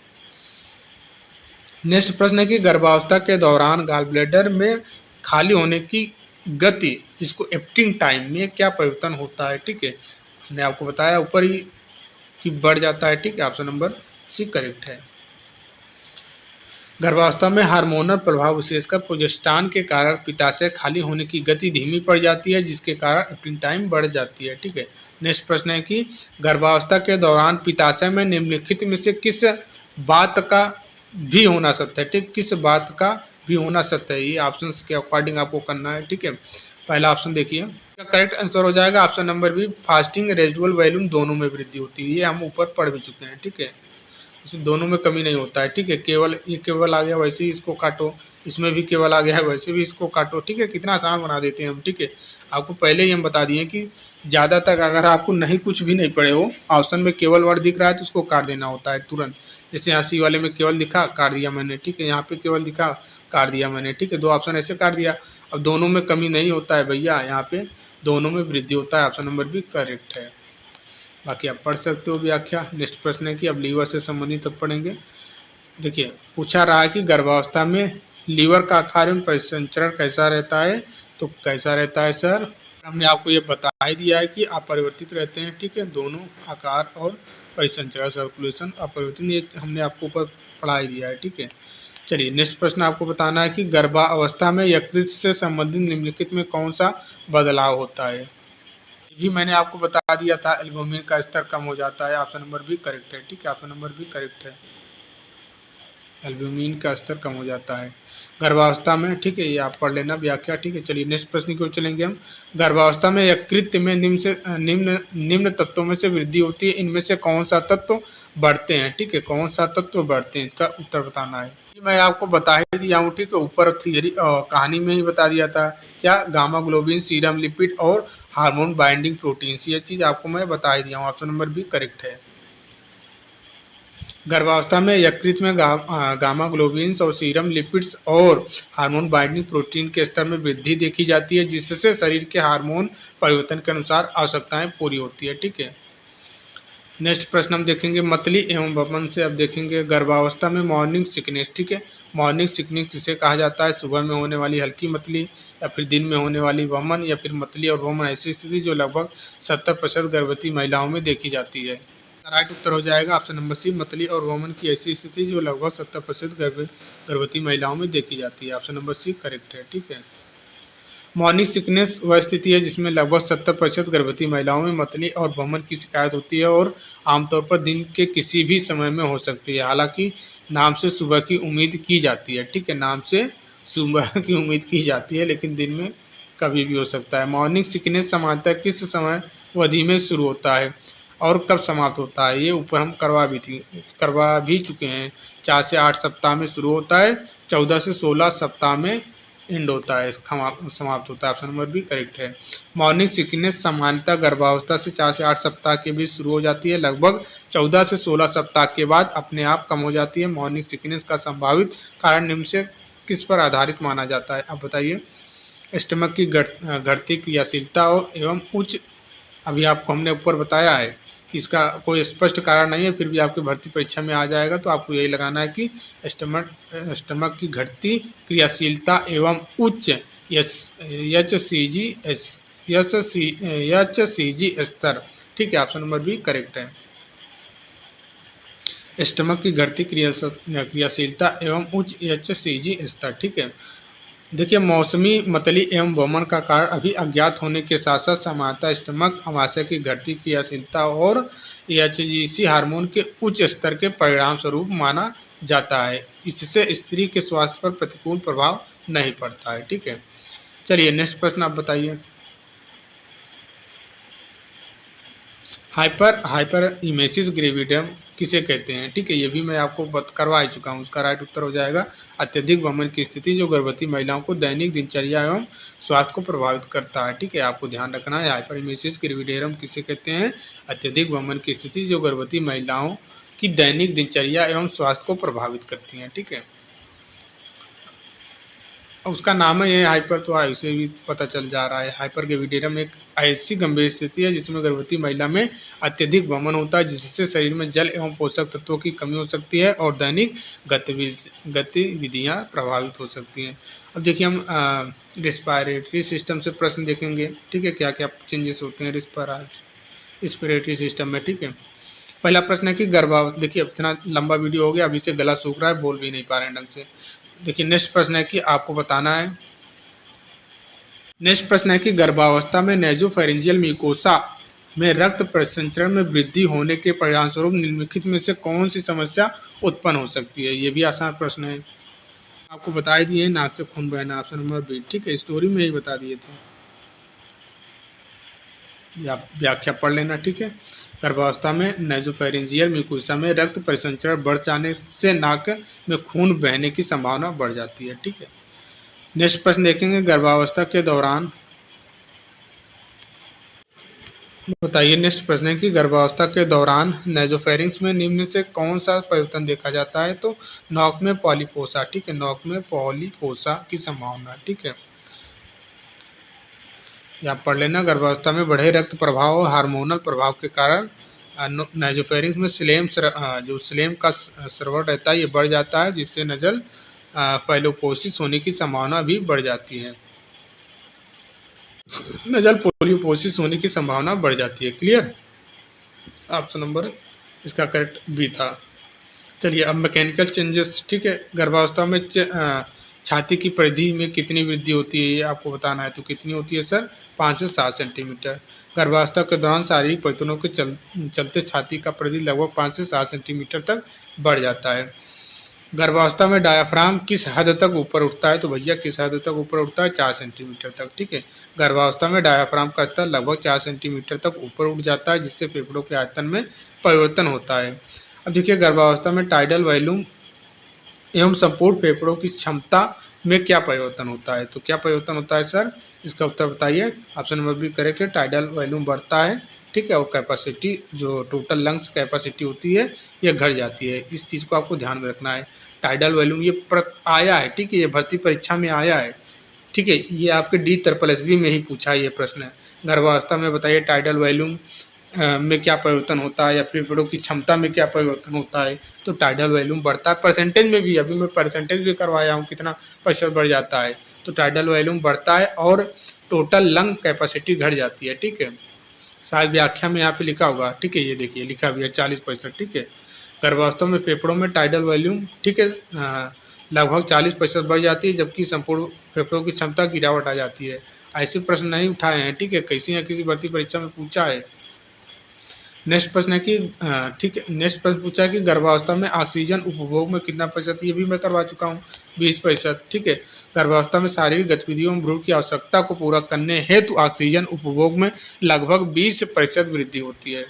नेक्स्ट प्रश्न है कि गर्भावस्था के दौरान गॉल ब्लैडर में खाली होने की गति जिसको एप्टिंग टाइम में क्या परिवर्तन होता है, ठीक है। हमने आपको बताया ऊपर ही कि बढ़ जाता है, ठीक है, ऑप्शन नंबर सी करेक्ट है। गर्भावस्था में हार्मोनल प्रभाव विशेषकर प्रोजेस्टेरॉन के कारण पित्ताशय खाली होने की गति धीमी पड़ जाती है, जिसके कारण एप्टिंग टाइम बढ़ जाती है, ठीक है। नेक्स्ट प्रश्न है कि गर्भावस्था के दौरान पित्ताशय में निम्नलिखित में से किस बात का भी होना सत्य है, ठीक, किस बात का भी होना सत्य है, ये ऑप्शन के अकॉर्डिंग आपको करना है, ठीक है। पहला ऑप्शन देखिए, करेक्ट आंसर हो जाएगा option number B, fasting residual volume दोनों में वृद्धि होती है। ये हम ऊपर पढ़ भी चुके हैं, ठीक है, इसमें दोनों में कमी नहीं होता है, ठीक है। केवल ये केवल आ गया वैसे ही इसको काटो, इसमें भी केवल आ गया है वैसे भी इसको काटो, ठीक है, कितना आसान बना देते हैं हम, ठीक है। आपको पहले ही हम बता दिए कि ज़्यादातर अगर आपको नहीं कुछ भी नहीं पढ़े हो, ऑप्शन में केवल वर्ड दिख रहा है तो उसको काट देना होता है तुरंत। जैसे यहाँ सी वाले में केवल दिखा काट दिया मैंने, ठीक है, यहाँ पे केवल दिखा काट दिया मैंने, ठीक है, दो ऑप्शन ऐसे काट दिया। अब दोनों में कमी नहीं होता है भैया, यहाँ पे दोनों में वृद्धि होता है, ऑप्शन नंबर भी करेक्ट है। बाकी आप पढ़ सकते हो व्याख्या। नेक्स्ट प्रश्न है कि अब लीवर से संबंधित अब पढ़ेंगे। देखिए पूछा रहा है कि गर्भावस्था में लीवर का आकार एवं परिसंचरण कैसा रहता है। तो कैसा रहता है सर, हमने आपको ये बता ही दिया है कि अपरिवर्तित रहते हैं, ठीक है, दोनों आकार और परिसंचरण सर्कुलेशन अपरिवर्तित, ये हमने आपको ऊपर पढ़ा ही दिया है, ठीक है। चलिए नेक्स्ट प्रश्न आपको बताना है कि गर्भावस्था में यकृत से संबंधित निम्नलिखित में कौन सा बदलाव होता है। ये भी मैंने आपको बता दिया था, एल्बुमिन का स्तर कम हो जाता है, ऑप्शन नंबर भी करेक्ट है, ठीक है, ऑप्शन नंबर भी करेक्ट है। एल्ब्यूमिन का स्तर कम हो जाता है गर्भावस्था में, ठीक है। ये आप पढ़ लेना व्याख्या, ठीक है। चलिए नेक्स्ट प्रश्न की ओर चलेंगे हम। गर्भावस्था में यकृत में निम्न तत्वों में से वृद्धि होती है, इनमें से कौन सा तत्व बढ़ते हैं, ठीक है। कौन सा तत्व बढ़ते हैं, इसका उत्तर बताना है। मैं आपको बता ही दिया हूँ, ठीक है। ऊपर थियरी कहानी में ही बता दिया था क्या, गामा ग्लोबिन, सीरम लिपिड और हार्मोन बाइंडिंग प्रोटीन्स, ये चीज़ आपको मैं बता ही दिया हूँ। ऑप्शन नंबर बी करेक्ट है। गर्भावस्था में यकृत में गामा ग्लोबिन्स और सीरम लिपिड्स और हार्मोन बाइंडिंग प्रोटीन के स्तर में वृद्धि देखी जाती है, जिससे शरीर के हार्मोन परिवर्तन के अनुसार आवश्यकताएं पूरी होती है, ठीक है। नेक्स्ट प्रश्न हम देखेंगे मतली एवं वमन से। अब देखेंगे गर्भावस्था में मॉर्निंग सिकनेस, ठीक है। मॉर्निंग सिकनेस किसे कहा जाता है, सुबह में होने वाली हल्की मतली, या फिर दिन में होने वाली वमन, या फिर मतली और वमन ऐसी स्थिति जो लगभग 70% गर्भवती महिलाओं में देखी जाती है। राइट उत्तर हो जाएगा ऑप्शन नंबर सी, मतली और वमन की ऐसी स्थिति जो लगभग 70% गर्भवती महिलाओं में देखी जाती है। ऑप्शन नंबर सी करेक्ट है, ठीक है। मॉर्निंग सिकनेस वह स्थिति है जिसमें लगभग 70% गर्भवती महिलाओं में मतली और वमन की शिकायत होती है और आमतौर पर दिन के किसी भी समय में हो सकती है। हालांकि नाम से सुबह की उम्मीद की जाती है, ठीक है। नाम से सुबह की उम्मीद की जाती है, लेकिन दिन में कभी भी हो सकता है। मॉर्निंग सिकनेस सामान्यतः किस समय अवधि में शुरू होता है और कब समाप्त होता है, ये ऊपर हम करवा भी चुके हैं। 4 से 8 सप्ताह में शुरू होता है, 14 से 16 सप्ताह में एंड होता है, समाप्त होता है। ऑप्शन नंबर बी करेक्ट है। मॉर्निंग सिकनेस सामान्यतः गर्भावस्था से 4 से 8 सप्ताह के बीच शुरू हो जाती है, लगभग 14 से 16 सप्ताह के बाद अपने आप कम हो जाती है। मॉर्निंग सिकनेस का संभावित कारण निम्न से किस पर आधारित माना जाता है, आप बताइए। स्टमक की घटती क्रियाशीलता एवं उच्च, अभी आपको हमने ऊपर बताया है कि इसका कोई स्पष्ट कारण नहीं है, फिर भी आपकी भर्ती परीक्षा में आ जाएगा, तो आपको यही लगाना है कि स्टमक की घटती क्रियाशीलता एवं उच्च HCG स्तर, ठीक है। ऑप्शन नंबर बी करेक्ट है। स्टमक की घटती क्रियाशीलता एवं उच्च HCG स्तर, ठीक है। देखिए मौसमी मतली एवं वमन का कारण अभी अज्ञात होने के साथ साथ सामान्यतः स्टमक अमाशय की घटती क्रियाशीलता और HCG हार्मोन के उच्च स्तर के परिणाम स्वरूप माना जाता है। इससे स्त्री के स्वास्थ्य पर प्रतिकूल प्रभाव नहीं पड़ता है, ठीक है। चलिए नेक्स्ट प्रश्न आप बताइए। हाइपर इमेसिस ग्रेविडियम किसे कहते हैं, ठीक है। ये भी मैं आपको करवा ही चुका हूँ। उसका राइट उत्तर हो जाएगा अत्यधिक वमन की स्थिति जो गर्भवती महिलाओं को दैनिक दिनचर्या एवं स्वास्थ्य को प्रभावित करता है, ठीक है। आपको ध्यान रखना है हाइपर इमेसिस ग्रेविडियम किसे कहते हैं, अत्यधिक वमन की स्थिति जो गर्भवती महिलाओं की दैनिक दिनचर्या एवं स्वास्थ्य को प्रभावित करती हैं, ठीक है। उसका नाम है ये हाइपर, तो इसे भी पता चल जा रहा है। हाइपर ग्रेविडियम एक ऐसी गंभीर स्थिति है जिसमें गर्भवती महिला में अत्यधिक वमन होता है, जिससे शरीर में जल एवं पोषक तत्वों की कमी हो सकती है और दैनिक गतिविधियां प्रभावित हो सकती हैं। अब देखिए हम रिस्पायरेटरी सिस्टम से प्रश्न देखेंगे, ठीक है। क्या क्या चेंजेस होते हैं रिस्पिरेटरी सिस्टम में, ठीक है। पहला प्रश्न है कि गर्भावस्था, देखिए इतना लंबा वीडियो हो गया, अभी से गला सूख रहा है, बोल भी नहीं पा रहे हैं ढंग से। देखिए नेक्स्ट प्रश्न है कि आपको बताना है, नेक्स्ट प्रश्न है कि गर्भावस्था में नेजोफेरेंजियल म्यूकोसा में रक्त परिसंचरण में वृद्धि होने के परिणामस्वरूप निम्नलिखित में से कौन सी समस्या उत्पन्न हो सकती है। ये भी आसान प्रश्न है, आपको बता दिए नाक से खून बहना, ऑप्शन नंबर बी, ठीक है। स्टोरी में ही बता दिए थे, आप व्याख्या पढ़ लेना, ठीक है। गर्भावस्था में नेजोफेरेंजियल म्यूकोसा में रक्त परिसंचरण बढ़ जाने से नाक में खून बहने की संभावना बढ़ जाती है, ठीक है। नेक्स्ट प्रश्न देखेंगे गर्भावस्था के दौरान, बताइए। नेक्स्ट प्रश्न है कि गर्भावस्था के दौरान नेजोफेरिंक्स में निम्न से कौन सा परिवर्तन देखा जाता है, तो नोक में पॉलीपोसा, ठीक है। नोक में पॉलीपोसा की संभावना, ठीक है। या पढ़ लेना, गर्भावस्था में बढ़े रक्त प्रभाव और हार्मोनल प्रभाव के कारण नेजोफेरिंक्स में जो स्लेम का स्राव रहता है ये बढ़ जाता है, जिससे नजल पोलियोपोसिस होने की संभावना भी बढ़ जाती है। नजल पोलियोपोसिस होने की संभावना बढ़ जाती है, क्लियर। ऑप्शन नंबर इसका करेक्ट बी था। चलिए अब मैकेनिकल चेंजेस, ठीक है। गर्भावस्था में छाती की परिधि में कितनी वृद्धि होती है ये आपको बताना है, तो कितनी होती है सर, 5 से 7 सेंटीमीटर। गर्भावस्था के दौरान शारीरिक परिवर्तनों के चलते छाती का परिधि लगभग 5 से 7 सेंटीमीटर तक बढ़ जाता है। गर्भावस्था में डायाफ्राम किस हद तक ऊपर उठता है? तो भैया किस हद तक ऊपर उठता है? 4 सेंटीमीटर तक, ठीक है। गर्भावस्था में डायाफ्राम का स्तर लगभग 4 सेंटीमीटर तक ऊपर उठ जाता है, जिससे फेफड़ों के आयतन में परिवर्तन होता है। अब देखिए गर्भावस्था में टाइडल वॉल्यूम एवं संपूर्ण फेफड़ों की क्षमता में क्या परिवर्तन होता है? तो क्या परिवर्तन होता है सर? इसका उत्तर बताइए। ऑप्शन नंबर बी करेक्ट है, टाइडल वॉल्यूम बढ़ता है, ठीक है, और कैपेसिटी जो टोटल लंग्स कैपेसिटी होती है ये घट जाती है। इस चीज़ को आपको ध्यान में रखना है। टाइडल वॉल्यूम ये आया है, ठीक है, ये भर्ती परीक्षा में आया है, ठीक है, ये आपके डी ट्रिपल एस बी में ही पूछा है ये प्रश्न। गर्भावस्था में बताइए टाइडल वॉल्यूम में क्या परिवर्तन होता है या फेफड़ों की क्षमता में क्या परिवर्तन होता है? तो टाइडल वॉल्यूम बढ़ता है। परसेंटेज में भी, अभी मैं परसेंटेज भी करवाया हूँ, कितना प्रतिशत बढ़ जाता है। तो टाइडल वॉल्यूम बढ़ता है और टोटल लंग कैपेसिटी घट जाती है, ठीक है। शायद व्याख्या में यहाँ पे लिखा होगा, ठीक है, ये देखिए लिखा भी है 40%, ठीक है। गर्भावस्था में फेफड़ों में टाइडल वॉल्यूम, ठीक है, लगभग 40% बढ़ जाती है, जबकि संपूर्ण फेफड़ों की क्षमता गिरावट आ जाती है। ऐसे प्रश्न नहीं उठाए हैं, ठीक है, किसी न किसी भर्ती परीक्षा में पूछा है। नेक्स्ट प्रश्न है कि ठीक है, नेक्स्ट प्रश्न पूछा है कि गर्भावस्था में ऑक्सीजन उपभोग में कितना प्रतिशत? ये भी मैं करवा चुका हूँ, 20%, ठीक है। गर्भावस्था में शारीरिक गतिविधियों में भ्रूण की आवश्यकता को पूरा करने हेतु ऑक्सीजन उपभोग में लगभग 20% वृद्धि होती है।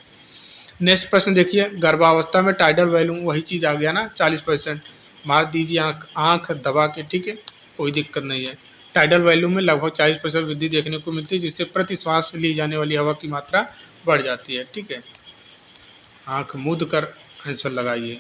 नेक्स्ट प्रश्न देखिए, गर्भावस्था में टाइडल वॉल्यूम वही चीज़ आ गया ना, 40%। मार दीजिए आँख आँख दबा के, ठीक है, कोई दिक्कत नहीं है। टाइडल वॉल्यूम में लगभग 40% वृद्धि देखने को मिलती है, जिससे प्रति श्वास ली जाने वाली हवा की मात्रा बढ़ जाती है, ठीक है। आंख मूंद कर आंसर लगाइए।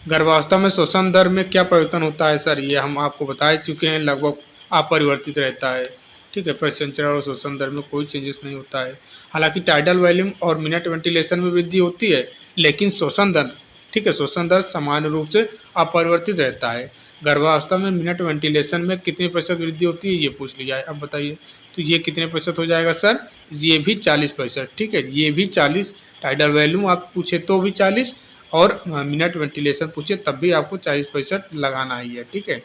गर्भावस्था में श्वसन दर में क्या परिवर्तन होता है सर? ये हम आपको बता चुके हैं, लगभग अपरिवर्तित रहता है, ठीक है। परिसंचरण और श्वसन दर में कोई चेंजेस नहीं होता है। हालांकि टाइडल वॉल्यूम और मिनट वेंटिलेशन में वृद्धि होती है, लेकिन श्वसन दर, ठीक है, श्वसन दर सामान्य रूप से अपरिवर्तित रहता है। गर्भावस्था में मिनट वेंटिलेशन में कितने प्रतिशत वृद्धि होती है ये पूछ लिया है। अब बताइए तो ये कितने प्रतिशत हो जाएगा सर? ये भी 40%, ठीक है, ये भी 40। टाइडल वॉल्यूम आप पूछे तो भी 40 और मिनट वेंटिलेशन पूछे तब भी आपको 40% लगाना ही है, ठीक है।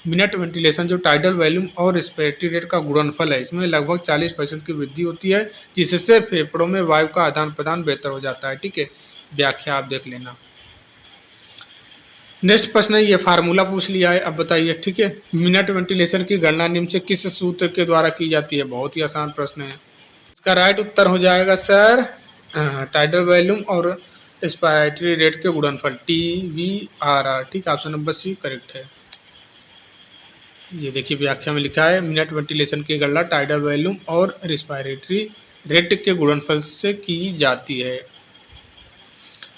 मिनट वेंटिलेशन जो टाइडल वॉल्यूम और रेस्पिरेटरी रेट का गुणनफल है, इसमें लगभग 40% की वृद्धि होती है, जिससे फेफड़ों में वायु का आदान प्रदान बेहतर हो जाता है, ठीक है। व्याख्या आप देख लेना। नेक्स्ट प्रश्न है, ये फार्मूला पूछ लिया है। अब बताइए, ठीक है, मिनट वेंटिलेशन की गणना निम्न से किस सूत्र के द्वारा की जाती है? बहुत ही आसान प्रश्न है। इसका राइट उत्तर हो जाएगा सर टाइडल वॉल्यूम और रेस्पिरेटरी रेट के गुणनफल, TVRR, ठीक, ऑप्शन नंबर सी करेक्ट है। ये देखिए व्याख्या में लिखा है, मिनट वेंटिलेशन की गणना टाइडल वॉल्यूम और रेस्पिरेटरी रेट के गुणनफल से की जाती है।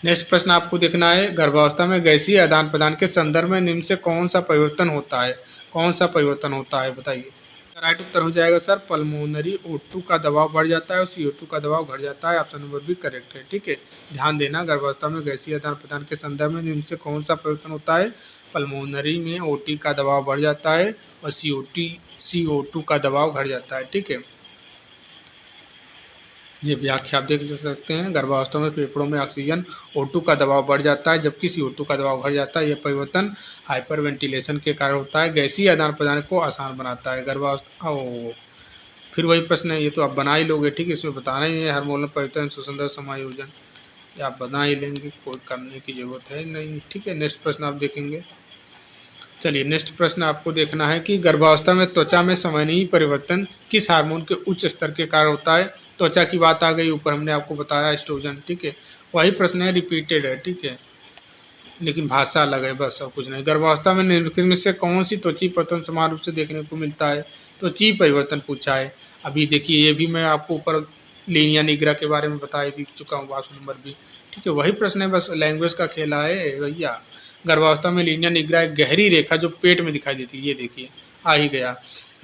नेक्स्ट प्रश्न आपको देखना है, गर्भावस्था में गैसीय आदान प्रदान के संदर्भ में निम्न से कौन सा परिवर्तन होता है? कौन सा परिवर्तन होता है बताइए। राइट उत्तर हो जाएगा सर पल्मोनरी O2 का दबाव बढ़ जाता है और CO2 का दबाव घट जाता है। ऑप्शन नंबर भी करेक्ट है, ठीक है। ध्यान देना, गर्भावस्था में गैसीय आदान प्रदान के संदर्भ में निम्न से कौन सा परिवर्तन होता है? पल्मोनरी में O2 का दबाव बढ़ जाता है और CO2 का दबाव घट जाता है, ठीक है। ये व्याख्या आप देख सकते हैं, गर्भावस्था में फेफड़ों में ऑक्सीजन O2 का दबाव बढ़ जाता है, जबकि CO2 का दबाव घट जाता है। यह परिवर्तन हाइपर वेंटिलेशन के कारण होता है। गैसीय आदान प्रदान को आसान बनाता है। गर्भावस्था फिर वही प्रश्न है, ये तो आप बना ही लोगे, ठीक है, इसमें बताना ही है। हार्मोनल परिवर्तन, श्वसन दर समायोजन, ये आप बना ही लेंगे, कोई करने की जरूरत है नहीं, ठीक है। नेक्स्ट प्रश्न आप देखेंगे। चलिए नेक्स्ट प्रश्न आपको देखना है कि गर्भावस्था में त्वचा में संवहनीय परिवर्तन किस हार्मोन के उच्च स्तर के कारण होता है? त्वचा की बात आ गई, ऊपर हमने आपको बताया एस्ट्रोजन, ठीक है। वही प्रश्न है, रिपीटेड है, ठीक है, लेकिन भाषा अलग है, बस और कुछ नहीं। गर्भावस्था में निम्नलिखित में से कौन सी त्वची परिवर्तन समान रूप से देखने को मिलता है? त्वची परिवर्तन पूछा है। अभी देखिए ये भी मैं आपको ऊपर लीनिया निग्रा के बारे में बता चुका हूँ, ऑप्शन नंबर भी, ठीक है, वही प्रश्न है, बस लैंग्वेज का खेला है भैया। गर्भावस्था में लीनिया निग्रा एक गहरी रेखा जो पेट में दिखाई देती है, ये देखिए आ ही गया।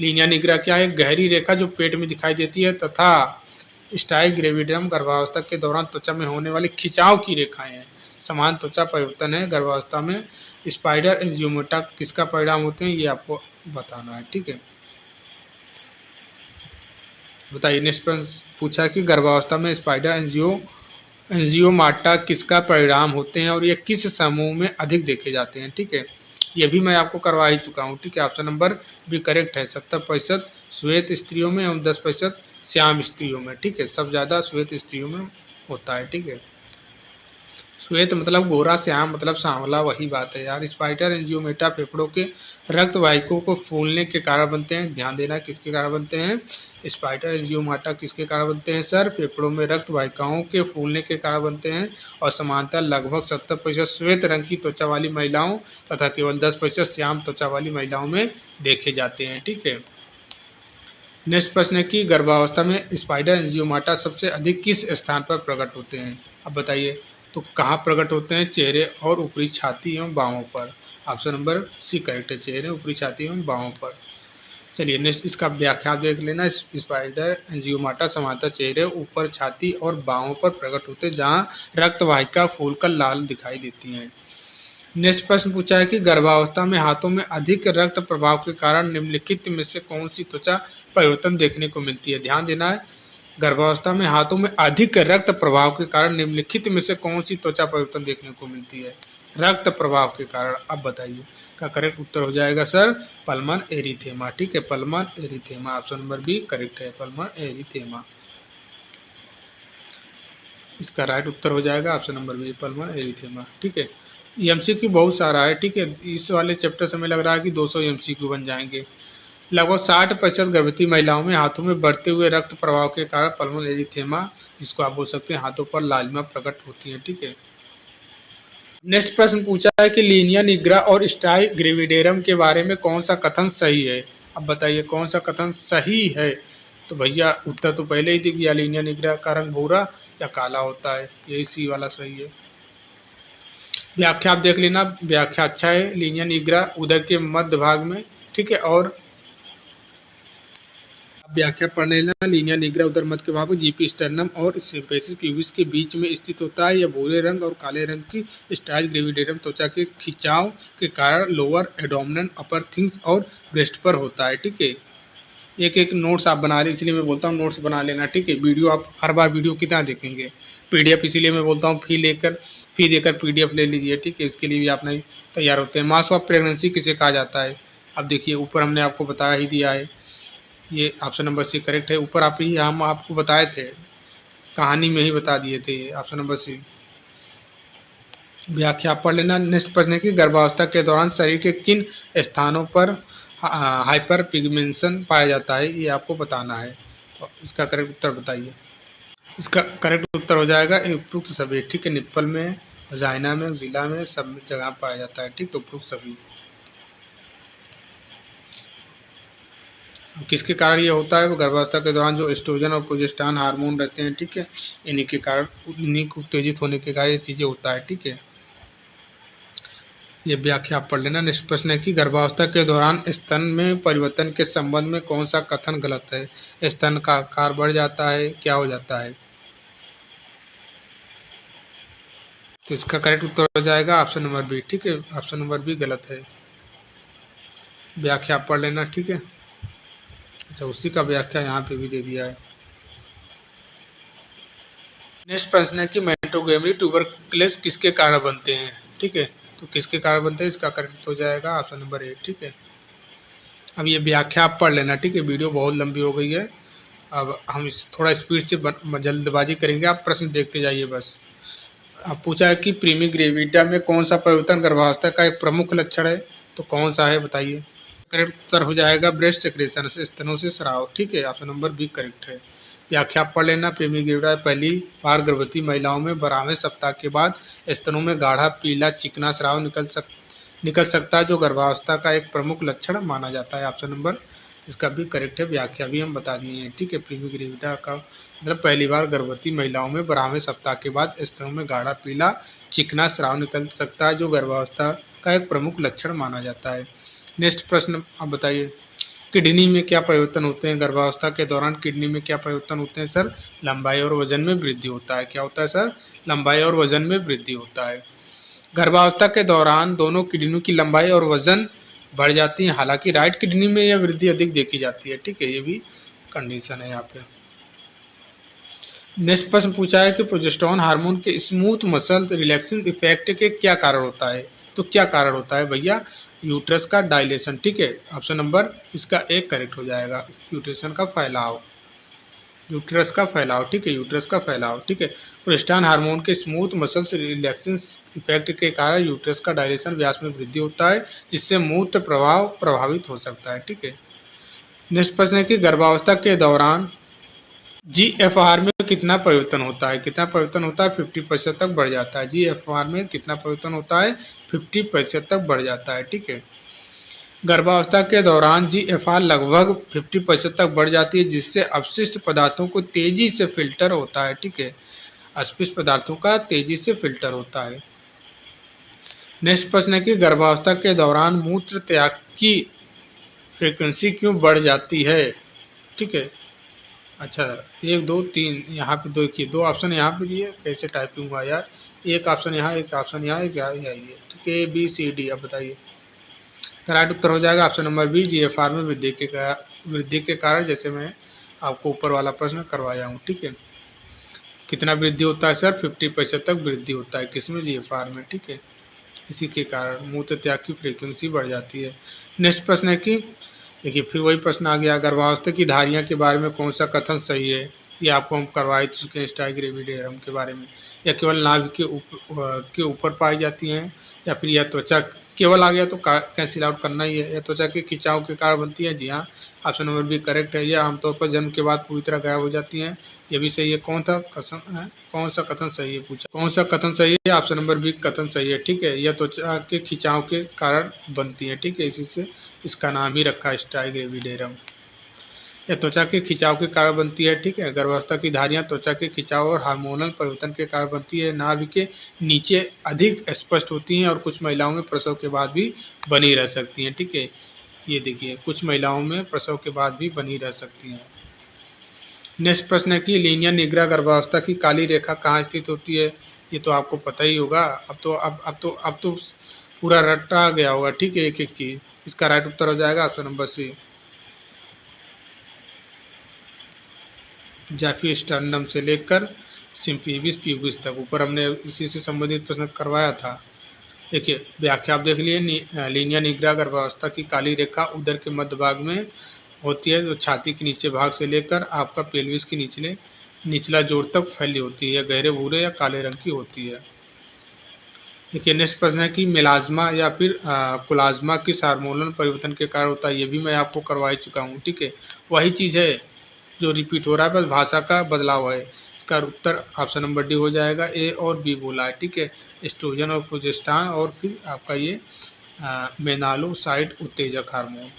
लीनिया निग्रा क्या है? गहरी रेखा जो पेट में दिखाई देती है, तथा स्टाइग्रेविडियम गर्भावस्था के दौरान त्वचा में होने वाली खिंचाव की रेखाएं हैं। समान त्वचा परिवर्तन है गर्भावस्था में। स्पाइडर एंजियोमेटा किसका परिणाम होते हैं, ये आपको बताना है, ठीक है। बताइए, नेक्स्ट प्रश्न पूछा कि गर्भावस्था में स्पाइडर एंजियोमाटा किसका परिणाम होते हैं और ये किस समूह में अधिक देखे जाते हैं, ठीक है। ये भी मैं आपको करवा ही चुका हूँ, ठीक है। ऑप्शन नंबर भी करेक्ट है। 70% श्वेत स्त्रियों में एवं 10% श्याम स्त्रियों में, ठीक है। सब ज़्यादा श्वेत स्त्रियों में होता है, ठीक है। श्वेत मतलब गोरा, श्याम मतलब सांवला, वही बात है यार। स्पाइडर एंजियोमेटा फेफड़ों के रक्त वाहिकों को फूलने के कारण बनते हैं। ध्यान देना किसके कारण बनते हैं। स्पाइडर एंजियोमाटा किसके कारण बनते हैं सर। फेफड़ों में रक्त वाहिकाओं के फूलने के कारण बनते हैं। और समानतः लगभग 70% श्वेत रंग की त्वचा वाली महिलाओं तथा केवल 10% श्याम त्वचा वाली महिलाओं में देखे जाते हैं। ठीक है। नेक्स्ट प्रश्न है कि गर्भावस्था में स्पाइडर एंजियोमाटा सबसे अधिक किस स्थान पर प्रकट होते हैं। अब बताइए तो कहाँ प्रकट होते हैं। चेहरे और ऊपरी छाती एवं बाहों पर। ऑप्शन नंबर सी करेक्ट है, चेहरे, ऊपरी छाती एवं बाहों पर। चलिए नेक्स्ट इसका व्याख्या देख लेना। स्पाइडर एंजियोमाटा सामान्यतः चेहरे, ऊपर छाती और बाहों पर प्रकट होते हैं जहाँ रक्तवाहिका फूलकर लाल दिखाई देती हैं। नेक्स्ट प्रश्न पूछा है कि गर्भावस्था में हाथों में अधिक रक्त प्रवाह के कारण निम्नलिखित में से कौन सी त्वचा परिवर्तन देखने को मिलती है। ध्यान देना है। गर्भावस्था में हाथों में अधिक रक्त प्रवाह के कारण निम्नलिखित में से कौन सी त्वचा परिवर्तन देखने को मिलती है। रक्त प्रवाह के कारण। अब बताइए का करेक्ट उत्तर हो जाएगा सर पल्मन एरिथेमा। ठीक है, palmar erythema option number B correct है, पल्मन एरिथेमा। इसका राइट उत्तर हो जाएगा option number B palmar erythema. ठीक है। एमसीक्यू बहुत सारा है। ठीक है, इस वाले चैप्टर से हमें लग रहा है कि 200 एमसीक्यू बन जाएंगे। लगभग 60% गर्भवती महिलाओं में हाथों में बढ़ते हुए रक्त प्रवाह के कारण पल्मोनल एरिथेमा, जिसको आप बोल सकते हैं हाथों पर लालिमा प्रकट होती है। ठीक है। नेक्स्ट प्रश्न पूछा है कि लीनिया निग्रा और स्टाई ग्रेविडेरम के बारे में कौन सा कथन सही है। अब बताइए कौन सा कथन सही है। तो भैया उत्तर तो पहले ही दिख गया, लीनिया निग्रा का रंग भूरा या काला होता है, यही सी वाला सही है। व्याख्या आप देख लेना, व्याख्या अच्छा है। लीनिया निग्रा उदर के मध्य भाग में। ठीक है। और व्याख्या पढ़ लेना। लीनिया निग्रा उदर मध्य के भाग में जीपी स्टर्नम और सिम्पेसिस प्यूबिस के बीच में स्थित होता है। यह भूरे रंग और काले रंग की स्टाइल ग्रेविडेरम त्वचा के खिंचाव के कारण लोअर एडोमिनल, अपर थिंग्स और ब्रेस्ट पर होता है। ठीक है। एक एक नोट्स आप बना लें, इसलिए मैं बोलता हूँ नोट्स बना लेना। ठीक है। वीडियो आप हर बार वीडियो कितना देखेंगे, पीडीएफ, इसीलिए मैं बोलता हूँ फी देकर पीडीएफ ले लीजिए। ठीक है। इसके लिए भी आप नहीं तैयार होते हैं। मास ऑफ प्रेगनेंसी किसे कहा जाता है। अब देखिए ऊपर हमने आपको बताया ही दिया है, ये ऑप्शन नंबर सी करेक्ट है। ऊपर आप ही हम आपको बताए थे, कहानी में ही बता दिए थे, ऑप्शन नंबर सी। व्याख्या पढ़ लेना। नेक्स्ट प्रश्न है कि गर्भावस्था के दौरान शरीर के किन स्थानों पर हाइपर पिगमेंशन पाया जाता है, ये आपको बताना है। तो इसका करेक्ट उत्तर बताइए। इसका करेक्ट उत्तर हो जाएगा उपयुक्त सभी। ठीक है। निप्पल में, वजाइना में, जिला में, सब जगह पाया जाता है। ठीक है, उपयुक्त सभी। किसके कारण ये होता है। वो गर्भावस्था के दौरान जो एस्ट्रोजन और प्रोजेस्टेरॉन हार्मोन रहते हैं, ठीक है, इन्हीं के कारण, इन्हीं को उत्तेजित होने के कारण ये चीज़ें होता है। ठीक है। ये व्याख्या आप पढ़ लेना। नेक्स्ट प्रश्न है कि गर्भावस्था के दौरान स्तन में परिवर्तन के संबंध में कौन सा कथन गलत है। स्तन का आकार बढ़ जाता है, क्या हो जाता है। तो इसका करेक्ट उत्तर हो जाएगा ऑप्शन नंबर बी। ठीक है, ऑप्शन नंबर बी गलत है। व्याख्या आप पढ़ लेना। ठीक है। अच्छा, उसी का व्याख्या यहाँ पे भी दे दिया है। नेक्स्ट प्रश्न है कि मेटोगेमी ट्यूबरक्लेस किसके कारण बनते हैं। ठीक है, तो किसके कारण बनते हैं, इसका करेक्ट हो जाएगा ऑप्शन नंबर ए। ठीक है। अब ये व्याख्या आप पढ़ लेना। ठीक है, वीडियो बहुत लंबी हो गई है, अब हम थोड़ा स्पीड से जल्दबाजी करेंगे, आप प्रश्न देखते जाइए बस। अब पूछा है कि प्रीमी ग्रेविडा में कौन सा परिवर्तन गर्भावस्था का एक प्रमुख लक्षण है, तो कौन सा है बताइए। करेक्ट उत्तर हो जाएगा ब्रेस्ट सेक्रेशन से, स्तनों से स्राव। ठीक है, ऑप्शन नंबर बी करेक्ट है। व्याख्या पढ़ लेना। प्रीमी ग्रेविडा पहली बार गर्भवती महिलाओं में 12वें सप्ताह के बाद स्तनों में गाढ़ा पीला चिकना स्राव निकल सकता है, जो गर्भावस्था का एक प्रमुख लक्षण माना जाता है। ऑप्शन नंबर इसका भी करेक्ट है। व्याख्या भी हम बता दिए हैं। ठीक है, प्रीमी ग्रेविडा का मतलब पहली बार गर्भवती महिलाओं में 12वें सप्ताह के बाद स्तनों में गाढ़ा पीला चिकना स्राव निकल सकता है, जो गर्भावस्था का एक प्रमुख लक्षण माना जाता है। नेक्स्ट प्रश्न आप बताइए, किडनी में क्या परिवर्तन होते हैं गर्भावस्था के दौरान। किडनी में क्या परिवर्तन होते हैं सर। लंबाई और वजन में वृद्धि होता है। क्या होता है सर, लंबाई और वजन में वृद्धि होता है। गर्भावस्था के दौरान दोनों किडनियों की लंबाई और वजन बढ़ जाती है, हालांकि राइट किडनी में यह वृद्धि अधिक देखी जाती है। ठीक है, ये भी कंडीशन है यहाँ पे। नेक्स्ट प्रश्न पूछा है कि प्रोजेस्टेरॉन हार्मोन के स्मूथ मसल रिलैक्सिंग इफेक्ट के क्या कारण होता है। तो क्या कारण होता है भैया, यूट्रस का डायलेशन। ठीक है, ऑप्शन नंबर इसका एक करेक्ट हो जाएगा, यूट्रेशन का फैलाव। यूट्रस का फैलाव, ठीक है, यूट्रस का फैलाव, ठीक है। प्रोजेस्टेरॉन हार्मोन के स्मूथ मसल्स रिलैक्सिंग इफेक्ट के कारण यूट्रस का डायलेशन व्यास में वृद्धि होता है, जिससे मूत्र प्रवाह प्रभावित हो सकता है, ठीक है। नेक्स्ट प्रश्न है कि गर्भावस्था के दौरान जीएफआर में कितना परिवर्तन होता है, कितना परिवर्तन होता है, 50% तक बढ़ जाता है। जीएफआर में कितना परिवर्तन होता है, 50% तक बढ़ जाता है, ठीक है। गर्भावस्था के दौरान जीएफआर लगभग 50% तक बढ़ जाती है, जिससे अपशिष्ट पदार्थों को तेजी से फिल्टर होता है, ठीक है। अपशिष्ट पदार्थों का तेजी से फिल्टर होता है। नेक्स्ट प्रश्न है कि गर्भावस्था के दौरान मूत्र त्याग की फ्रीक्वेंसी क्यों बढ़ जाती है, ठीक है। अच्छा, 1 2 3 यहाँ पे दो ऑप्शन यहाँ पे दिए, कैसे टाइपिंग हुआ यार, एक ऑप्शन यहाँ, एक ऑप्शन यहाँ, एक यहाँ, ये ठीक है, ABCD। अब बताइए, करेक्ट उत्तर हो जाएगा ऑप्शन नंबर बी, जीएफआर में वृद्धि के कारण, जैसे मैं आपको ऊपर वाला प्रश्न करवाया हूँ, ठीक है। कितना वृद्धि होता है सर, 50% तक वृद्धि होता है, किसमें, जीएफआर में, ठीक है। इसी के कारण मूत्र त्याग की फ्रीक्वेंसी बढ़ जाती है। नेक्स्ट प्रश्न है कि देखिए फिर वही प्रश्न आ गया, गर्भावस्था की धारियाँ के बारे में कौन सा कथन सही है। ये आपको हम करवा चुके हैं स्टाइग्रेविडेरम के बारे में। या केवल नाभि के ऊपर पाई जाती हैं, या फिर यह त्वचा केवल आ गया तो कैंसिल आउट करना ही है। या त्वचा के खिंचाव के कारण बनती है, जी हाँ, ऑप्शन नंबर बी करेक्ट है। यह आमतौर पर जन्म के बाद पूरी तरह गायब हो जाती हैं, ये भी सही है। कौन सा कथन सही है पूछा, कौन सा कथन सही है, ऑप्शन नंबर बी कथन सही है, ठीक है। यह त्वचा के खिंचाव के कारण बनती है, ठीक है, इसी से इसका नाम ही रखा है स्टाइग्रेविडेरम। यह त्वचा के खिंचाव के कारण बनती है, ठीक है। गर्भावस्था की धारियां त्वचा के खिंचाव और हार्मोनल परिवर्तन के कारण बनती है। नाभि के नीचे अधिक स्पष्ट होती हैं और कुछ महिलाओं में प्रसव के बाद भी बनी रह सकती हैं, ठीक है। ये देखिए, कुछ महिलाओं में प्रसव के बाद भी बनी रह सकती हैं। नेक्स्ट प्रश्न है कि लीनिया निग्रा गर्भावस्था की काली रेखा कहाँ स्थित होती है। ये तो आपको पता ही होगा, अब तो पूरा रटा गया होगा, ठीक है, एक एक चीज़। इसका राइट उत्तर हो जाएगा ऑप्शन नंबर सी, जाफी स्टर्नम से लेकर सिम्फिबिस प्यूबिस तक। ऊपर हमने इसी से संबंधित प्रश्न करवाया था। देखिए व्याख्या आप देख लिए, लीनिया निग्रा गर्भावस्था की काली रेखा उदर के मध्य भाग में होती है, जो छाती के नीचे भाग से लेकर आपका पेल्विस के निचला जोड़ तक फैली होती है, गहरे भूरे या काले रंग की होती है। देखिए नेक्स्ट प्रश्न है कि मेलाज्मा या फिर कोलाज्मा किस हार्मोनल परिवर्तन के कारण होता है। ये भी मैं आपको करवा ही चुका हूँ, ठीक है। वही चीज़ है जो रिपीट हो रहा है, बस भाषा का बदलाव है। इसका उत्तर ऑप्शन नंबर डी हो जाएगा, ए और बी बोला है, ठीक है। एस्ट्रोजन और प्रोजेस्टेरॉन और फिर आपका ये मेलानोसाइट उत्तेजक हार्मोन,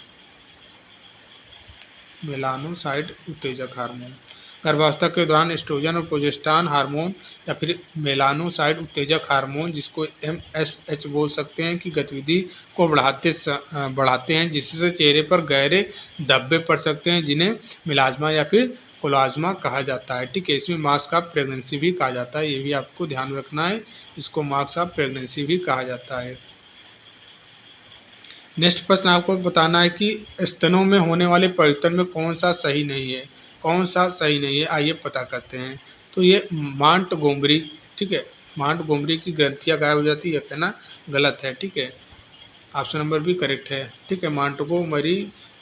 मेलानोसाइट उत्तेजक हार्मोन। गर्भावस्था के दौरान एस्ट्रोजन और प्रोजेस्टेरॉन हार्मोन या फिर मेलानोसाइट उत्तेजक हार्मोन, जिसको MSH बोल सकते हैं, की गतिविधि को बढ़ाते हैं, जिससे चेहरे पर गहरे धब्बे पड़ सकते हैं, जिन्हें मेलाज्मा या फिर कोलाज्मा कहा जाता है, ठीक है। इसमें मार्क्स ऑफ प्रेगनेंसी भी कहा जाता है, ये भी आपको ध्यान रखना है, इसको मार्क्स ऑफ प्रेगनेंसी भी कहा जाता है। नेक्स्ट प्रश्न आपको बताना है कि स्तनों में होने वाले परिवर्तन में कौन सा सही नहीं है, कौन सा सही नहीं है, आइए पता करते हैं। तो ये मांटगोमरी, ठीक है, मांटगोमरी की ग्रंथियां गायब हो जाती है, कहना गलत है, ठीक है। ऑप्शन नंबर भी करेक्ट है, ठीक है। मांटगोमरी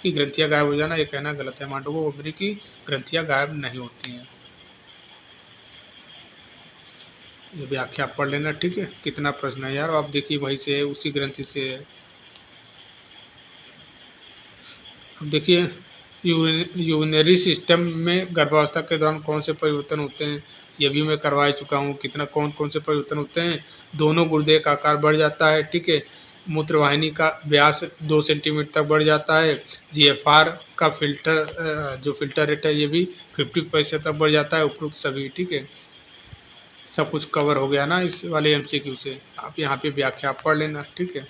की ग्रंथियां गायब हो जाना, ये कहना गलत है, मांटगोमरी की ग्रंथियां गायब नहीं होती हैं। ये व्याख्या पढ़ लेना, ठीक है। कितना प्रश्न है यार, आप देखिए वहीं से है, उसी ग्रंथि से है। अब देखिए यूरिनरी सिस्टम में गर्भावस्था के दौरान कौन से परिवर्तन होते हैं, ये भी मैं करवा चुका हूँ। कितना कौन कौन से परिवर्तन होते हैं, दोनों गुर्दे का आकार बढ़ जाता है, ठीक है। मूत्रवाहिनी का व्यास 2 सेंटीमीटर तक बढ़ जाता है। जीएफआर का जो फिल्टर रेट है, ये भी 50% तक बढ़ जाता है। उपरोक्त सभी, ठीक है, सब कुछ कवर हो गया ना इस वाले MCQ से। आप यहाँ पे व्याख्या पढ़ लेना, ठीक है।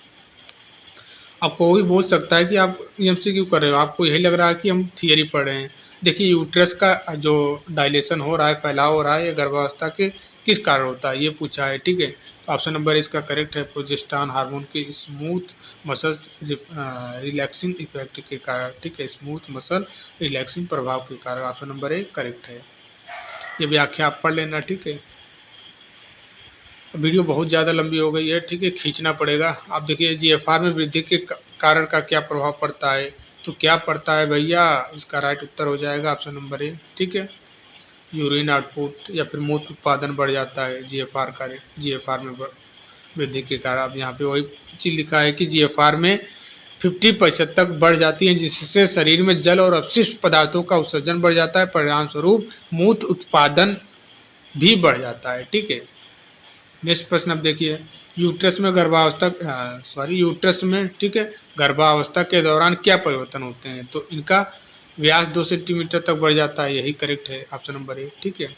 अब कोई बोल सकता है कि आप MCQ कर रहे हो, आपको यही लग रहा है कि हम थियरी पढ़ रहे हैं। देखिए यूट्रस का जो डायलेशन हो रहा है, फैलाव हो रहा है, ये गर्भावस्था के किस कारण होता है, ये पूछा है, ठीक है। तो ऑप्शन नंबर इसका करेक्ट है, प्रोजेस्टेरॉन हार्मोन के स्मूथ मसल्स रिलैक्सिंग इफेक्ट के कारण, ठीक है, स्मूथ मसल रिलैक्सिंग प्रभाव के कारण ऑप्शन नंबर ए करेक्ट है। ये व्याख्या आप पढ़ लेना, ठीक है। वीडियो बहुत ज़्यादा लंबी हो गई है, ठीक है, खींचना पड़ेगा। आप देखिए जीएफआर में वृद्धि के कारण का क्या प्रभाव पड़ता है, तो क्या पड़ता है भैया, इसका राइट उत्तर हो जाएगा ऑप्शन नंबर ए, ठीक है। यूरिन आउटपुट या फिर मूत्र उत्पादन बढ़ जाता है जीएफआर का जीएफआर में वृद्धि के कारण। अब यहाँ पे वही चीज़ लिखा है कि जीएफआर में 50% तक बढ़ जाती है, जिससे शरीर में जल और अपशिष्ट पदार्थों का उत्सर्जन बढ़ जाता है, परिणाम स्वरूप मूत्र उत्पादन भी बढ़ जाता है। ठीक है, नेक्स्ट प्रश्न अब देखिए, यूट्रस में ठीक है गर्भावस्था के दौरान क्या परिवर्तन होते हैं? तो इनका व्यास 2 सेंटीमीटर तक बढ़ जाता है, यही करेक्ट है, ऑप्शन नंबर ए। ठीक है,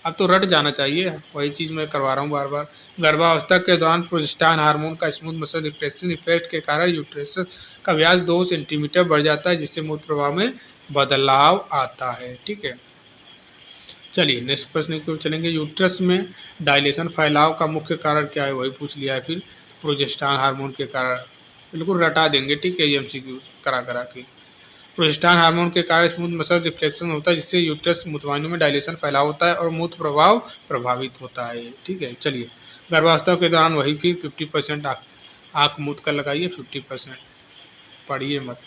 अब तो रट जाना चाहिए, वही चीज़ मैं करवा रहा हूँ बार बार। गर्भावस्था के दौरान प्रोजेस्टेरॉन हार्मोन का स्मूथ मसल रिफ्लेक्शन इफेक्ट के कारण यूट्रस का व्यास 2 सेंटीमीटर बढ़ जाता है, जिससे मूत्र प्रवाह में बदलाव आता है। ठीक है, चलिए नेक्स्ट प्रश्न की ओर चलेंगे। यूट्रस में डायलेशन फैलाव का मुख्य कारण क्या है? वही पूछ लिया है फिर, प्रोजेस्टेरॉन हार्मोन के कारण। बिल्कुल रटा देंगे, ठीक है, एमसीक्यू करा करा के। प्रोजेस्टेरॉन हार्मोन के कारण स्मूथ मसल रिफ्लेक्शन होता है, जिससे यूट्रस मूत्रवाहिनी में डायलेशन फैलाव होता है और मूत्र प्रभाव प्रभावित होता है। ठीक है, चलिए गर्भावस्था के दौरान वही फिर 50% आँख मूत कर लगाइए, 50% पढ़िए मत।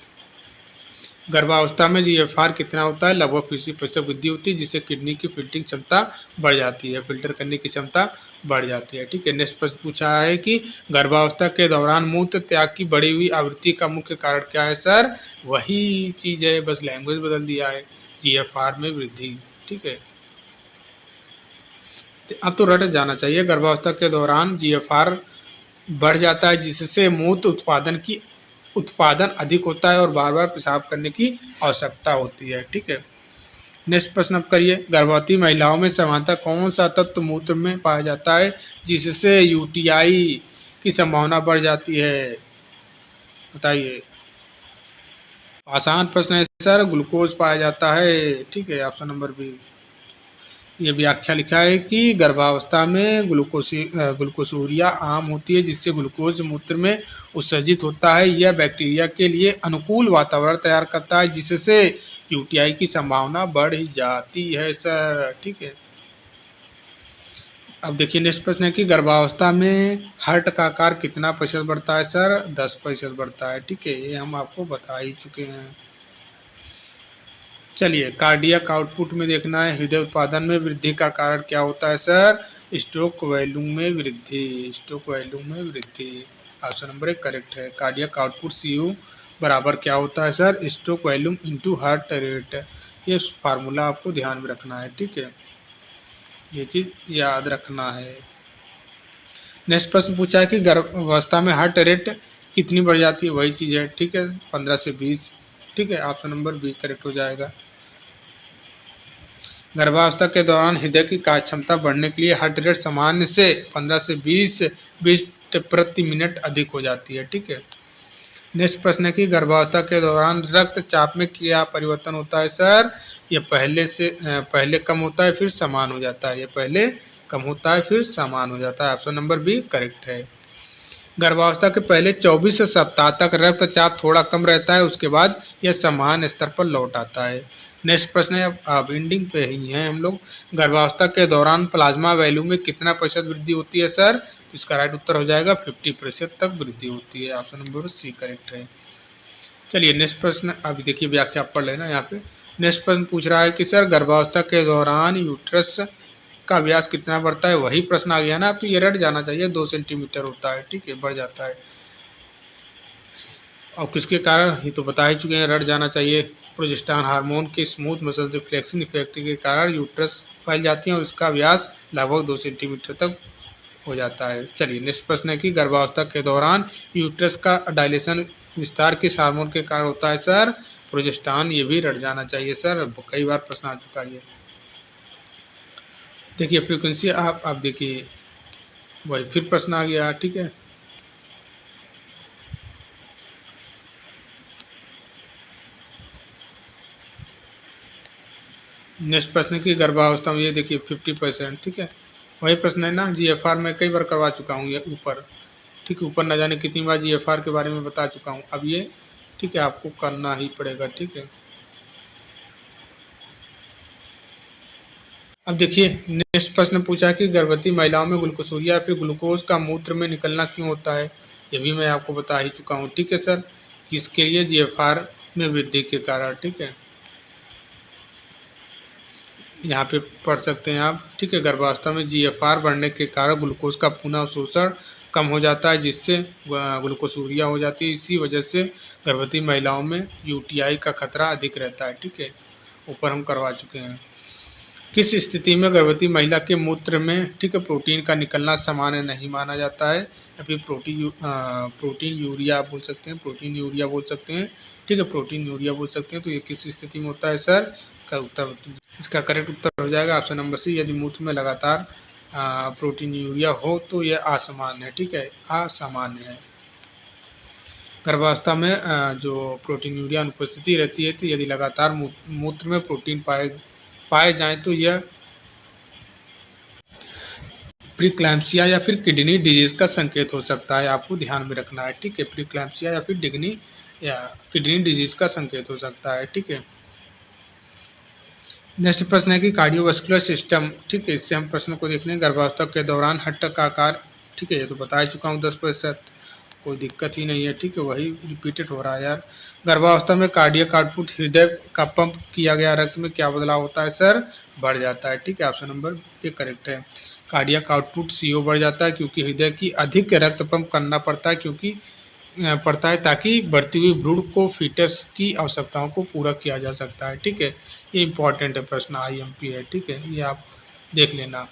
गर्भावस्था में जीएफआर कितना होता है? लगभग 50% वृद्धि होती है, जिससे किडनी की फिल्टरिंग क्षमता बढ़ जाती है, फिल्टर करने की क्षमता बढ़ जाती है। ठीक है, नेक्स्ट प्रश्न पूछा है कि गर्भावस्था के दौरान मूत्र त्याग की बढ़ी हुई आवृत्ति का मुख्य कारण क्या है? सर वही चीज़ है, बस लैंग्वेज बदल दिया है, जीएफआर में वृद्धि। ठीक है, अब तो रट जाना चाहिए। गर्भावस्था के दौरान जीएफआर बढ़ जाता है, जिससे मूत्र उत्पादन अधिक होता है और बार बार पेशाब करने की आवश्यकता होती है। ठीक है, नेक्स्ट प्रश्न अब करिए। गर्भवती महिलाओं में सामान्यतः कौन सा तत्व मूत्र में पाया जाता है जिससे यूटीआई की संभावना बढ़ जाती है? बताइए। आसान प्रश्न है सर, ग्लूकोज पाया जाता है। ठीक है, ऑप्शन नंबर बी। ये व्याख्या लिखा है कि गर्भावस्था में ग्लूकोसूरिया आम होती है, जिससे ग्लूकोज मूत्र में उत्सर्जित होता है। यह बैक्टीरिया के लिए अनुकूल वातावरण तैयार करता है, जिससे यूटीआई की संभावना बढ़ जाती है सर। ठीक है, अब देखिए नेक्स्ट प्रश्न है कि गर्भावस्था में हार्ट का आकार कितना प्रतिशत बढ़ता है? सर 10% बढ़ता है। ठीक है, ये हम आपको बता ही चुके हैं। चलिए कार्डियक आउटपुट में देखना है, हृदय उत्पादन में वृद्धि का कारण क्या होता है? सर स्ट्रोक वॉल्यूम में वृद्धि, स्ट्रोक वॉल्यूम में वृद्धि, ऑप्शन नंबर 1 करेक्ट है। कार्डियक आउटपुट CU बराबर क्या होता है? Sir stroke volume into heart rate, ये फार्मूला आपको ध्यान में रखना है। ठीक है, ये चीज़ याद रखना है। नेक्स्ट प्रश्न पूछा है कि गर्भावस्था में हार्ट रेट कितनी बढ़ जाती है? वही चीज़ है। ठीक है, 15 से 20। ठीक है, ऑप्शन नंबर बी करेक्ट हो जाएगा। गर्भावस्था के दौरान हृदय की कार्य क्षमता बढ़ने के लिए हार्ट रेट सामान्य से 15 से 20 बीट प्रति मिनट अधिक हो जाती है। ठीक है, नेक्स्ट प्रश्न है कि गर्भावस्था के दौरान रक्तचाप में क्या परिवर्तन होता है? सर ये पहले कम होता है फिर समान हो जाता है, ये पहले कम होता है फिर समान हो जाता है, ऑप्शन नंबर बी करेक्ट है। गर्भावस्था के पहले 24 सप्ताह तक रक्तचाप थोड़ा कम रहता है, उसके बाद यह समान स्तर पर लौट आता है। नेक्स्ट प्रश्न है, अब एंडिंग पे ही हैं हम लोग। गर्भावस्था के दौरान प्लाज्मा वैल्यू में कितना प्रतिशत वृद्धि होती है? सर इसका राइट उत्तर हो जाएगा 50% तक वृद्धि होती है, ऑप्शन नंबर सी करेक्ट है। चलिए नेक्स्ट प्रश्न, अभी देखिए व्याख्या पढ़ लेना यहाँ पे। नेक्स्ट प्रश्न पूछ रहा है कि सर गर्भावस्था के दौरान यूट्रस का व्यास कितना बढ़ता है? वही प्रश्न आ गया ना, तो ये रट जाना चाहिए, 2 सेंटीमीटर होता है। ठीक है, बढ़ जाता है। और किसके कारण, ये तो बता ही चुके हैं, रट जाना चाहिए। प्रोजेस्टेरॉन हार्मोन के स्मूथ मसल रिफ्लेक्शन इफेक्ट के कारण यूट्रस फैल जाती है और इसका व्यास लगभग 2 सेंटीमीटर तक हो जाता है। चलिए नेक्स्ट प्रश्न है कि गर्भावस्था के दौरान यूट्रस का डायलेशन विस्तार किस हार्मोन के कारण होता है? सर प्रोजेस्टेरॉन, ये भी रट जाना चाहिए सर, कई बार प्रश्न आ चुका है ये। देखिए फ्रीक्वेंसी, आप देखिए वही फिर प्रश्न आ गया। ठीक है, नेक्स्ट प्रश्न की गर्भावस्था में ये देखिए 50%। ठीक है, वही प्रश्न है ना, जीएफआर में कई बार करवा चुका हूँ ये ऊपर। ठीक है, ऊपर न जाने कितनी बार जीएफआर के बारे में बता चुका हूँ, अब ये ठीक है आपको करना ही पड़ेगा। ठीक है, अब देखिए नेक्स्ट प्रश्न पूछा कि गर्भवती महिलाओं में ग्लूकोसूरिया या फिर ग्लूकोज का मूत्र में निकलना क्यों होता है? ये भी मैं आपको बता ही चुका हूँ। ठीक है सर, किसके लिए? जीएफआर में वृद्धि के कारण। ठीक है, यहाँ पे पढ़ सकते हैं आप, ठीक है। गर्भावस्था में GFR बढ़ने के कारण ग्लूकोज का पुनः अवशोषण कम हो जाता है, जिससे ग्लूकोसूरिया हो जाती है। इसी वजह से गर्भवती महिलाओं में UTI का खतरा अधिक रहता है, ठीक है। ऊपर हम करवा चुके हैं। किस स्थिति में गर्भवती महिला के मूत्र में, ठीक है, प्रोटीन का निकलना सामान्य नहीं माना जाता है, या फिर प्रोटीन यूरिया आप बोल सकते हैं, प्रोटीन यूरिया बोल सकते हैं, ठीक है, प्रोटीन यूरिया बोल सकते हैं। तो ये किस स्थिति में होता है सर? का उत्तर, इसका करेक्ट उत्तर हो जाएगा ऑप्शन नंबर सी। यदि मूत्र में लगातार प्रोटीन यूरिया हो तो यह असामान्य है, ठीक है, असामान्य है। गर्भावस्था में जो प्रोटीन यूरिया अनुपस्थिति रहती है, तो यदि लगातार मूत्र में प्रोटीन पाए जाएं तो यह प्रीक्लैम्पसिया या फिर किडनी डिजीज का संकेत हो सकता है। आपको ध्यान में रखना है, ठीक है। प्रीक्लैम्पसिया या फिर किडनी डिजीज का संकेत हो सकता है, ठीक है। नेक्स्ट प्रश्न है कि कार्डियोवास्कुलर सिस्टम, ठीक है, इससे हम प्रश्न को देख लें। गर्भावस्था के दौरान हट्ट का आकार, ठीक है, ये तो बता चुका हूँ 10%, कोई दिक्कत ही नहीं है, ठीक है, वही रिपीटेड हो रहा है यार। गर्भावस्था में कार्डियक आउटपुट, हृदय का पंप किया गया रक्त में क्या बदलाव होता है सर? बढ़ जाता है, ठीक है, ऑप्शन नंबर ए करेक्ट है। कार्डियक आउटपुट CO बढ़ जाता है क्योंकि हृदय की अधिक रक्त पंप करना पड़ता है ताकि बढ़ती हुई भ्रूण को फीटस की आवश्यकताओं को पूरा किया जा सकता है, ठीक है। ये इंपॉर्टेंट है प्रश्न, IMP है, ठीक है, ये आप देख लेना।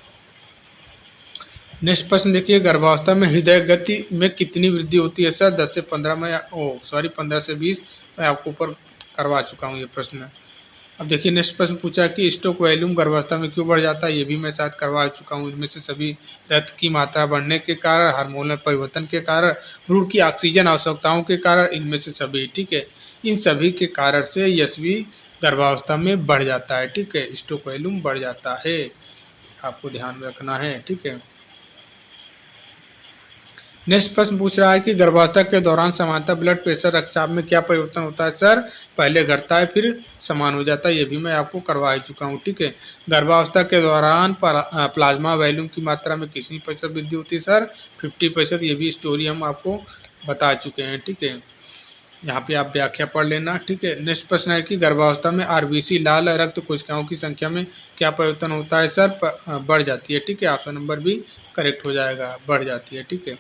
नेक्स्ट प्रश्न देखिए, गर्भावस्था में हृदय गति में कितनी वृद्धि होती है सर? 10 से 15 में 15 से 20 मैं आपको ऊपर करवा चुका हूँ ये प्रश्न। अब देखिए नेक्स्ट प्रश्न पूछा कि स्टोक वॉल्यूम गर्भावस्था में क्यों बढ़ जाता है? ये भी मैं शायद करवा चुका हूँ। इनमें से सभी रक्त की मात्रा बढ़ने के कारण, हार्मोनल परिवर्तन के कारण, भ्रूण की ऑक्सीजन आवश्यकताओं के कारण, इनमें से सभी, ठीक है, इन सभी के कारण से यशवी गर्भावस्था में बढ़ जाता है, ठीक है, स्टोक वॉल्यूम बढ़ जाता है, आपको ध्यान में रखना है, ठीक है। नेक्स्ट प्रश्न पूछ रहा है कि गर्भावस्था के दौरान सामान्यतः ब्लड प्रेशर रक्तचाप में क्या परिवर्तन होता है सर? पहले घटता है फिर समान हो जाता है, ये भी मैं आपको करवा ही चुका हूँ, ठीक है। गर्भावस्था के दौरान प्लाज्मा वॉल्यूम की मात्रा में कितनी % वृद्धि होती है सर? 50%, ये भी स्टोरी हम आपको बता चुके हैं, ठीक है। यहाँ पे आप व्याख्या पढ़ लेना, ठीक है। नेक्स्ट प्रश्न है कि गर्भावस्था में RBC लाल रक्त कोशिकाओं की संख्या में क्या परिवर्तन होता है सर? बढ़ जाती है, ठीक है, ऑप्शन नंबर बी करेक्ट हो जाएगा, बढ़ जाती है, ठीक है।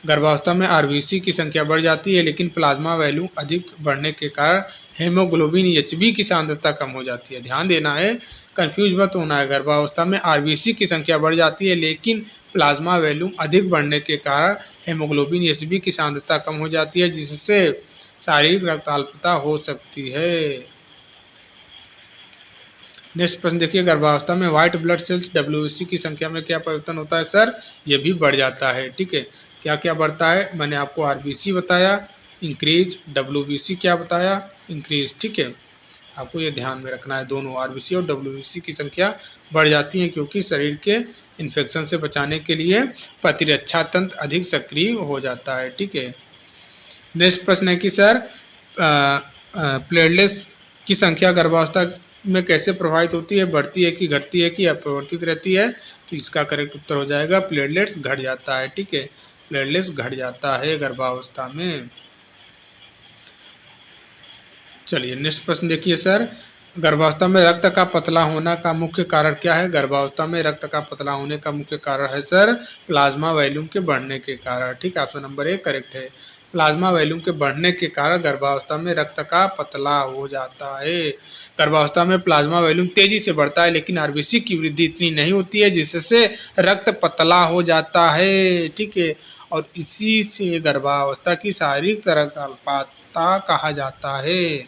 गर्भावस्था में RBC की संख्या बढ़ जाती है, लेकिन प्लाज्मा वैल्यू अधिक बढ़ने के कारण हेमोग्लोबिन HB की सांद्रता कम हो जाती है। ध्यान देना है, कंफ्यूज मत होना है। गर्भावस्था में RBC की संख्या बढ़ जाती है, लेकिन प्लाज्मा वैल्यूम अधिक बढ़ने के कारण हेमोग्लोबिन HB की सांद्रता कम हो जाती है, जिससे शारीरिक रक्ताल्पता हो सकती है। नेक्स्ट प्रश्न देखिए, गर्भावस्था में व्हाइट ब्लड सेल्स WBC की संख्या में क्या परिवर्तन होता है सर? ये भी बढ़ जाता है, ठीक है। क्या क्या बढ़ता है? मैंने आपको RBC बताया इंक्रीज, WBC क्या बताया? इंक्रीज, ठीक है। आपको ये ध्यान में रखना है, दोनों RBC और WBC की संख्या बढ़ जाती है क्योंकि शरीर के इन्फेक्शन से बचाने के लिए प्रतिरक्षा तंत्र अधिक सक्रिय हो जाता है, ठीक है। नेक्स्ट प्रश्न है कि सर प्लेटलेट्स की संख्या गर्भावस्था में कैसे प्रभावित होती है? बढ़ती है कि घटती है कि अपरिवर्तित रहती है? तो इसका करेक्ट उत्तर हो जाएगा प्लेटलेट्स घट जाता है, ठीक है, प्लेटलेट्स घट जाता है गर्भावस्था में। चलिए नेक्स्ट प्रश्न देखिए सर, गर्भावस्था में रक्त का पतला होना का मुख्य कारण क्या है? गर्भावस्था में रक्त का पतला होने का मुख्य कारण है सर प्लाज्मा वॉल्यूम के बढ़ने के कारण, ठीक है, ऑप्शन नंबर ए करेक्ट है। प्लाज्मा वॉल्यूम के बढ़ने के कारण गर्भावस्था में रक्त का पतला हो जाता है। गर्भावस्था में प्लाज्मा वॉल्यूम तेजी से बढ़ता है, लेकिन RBC की वृद्धि इतनी नहीं होती है जिससे रक्त पतला हो जाता है, ठीक है, और इसी से गर्भावस्था की शारीरिक तरलता कहा जाता है,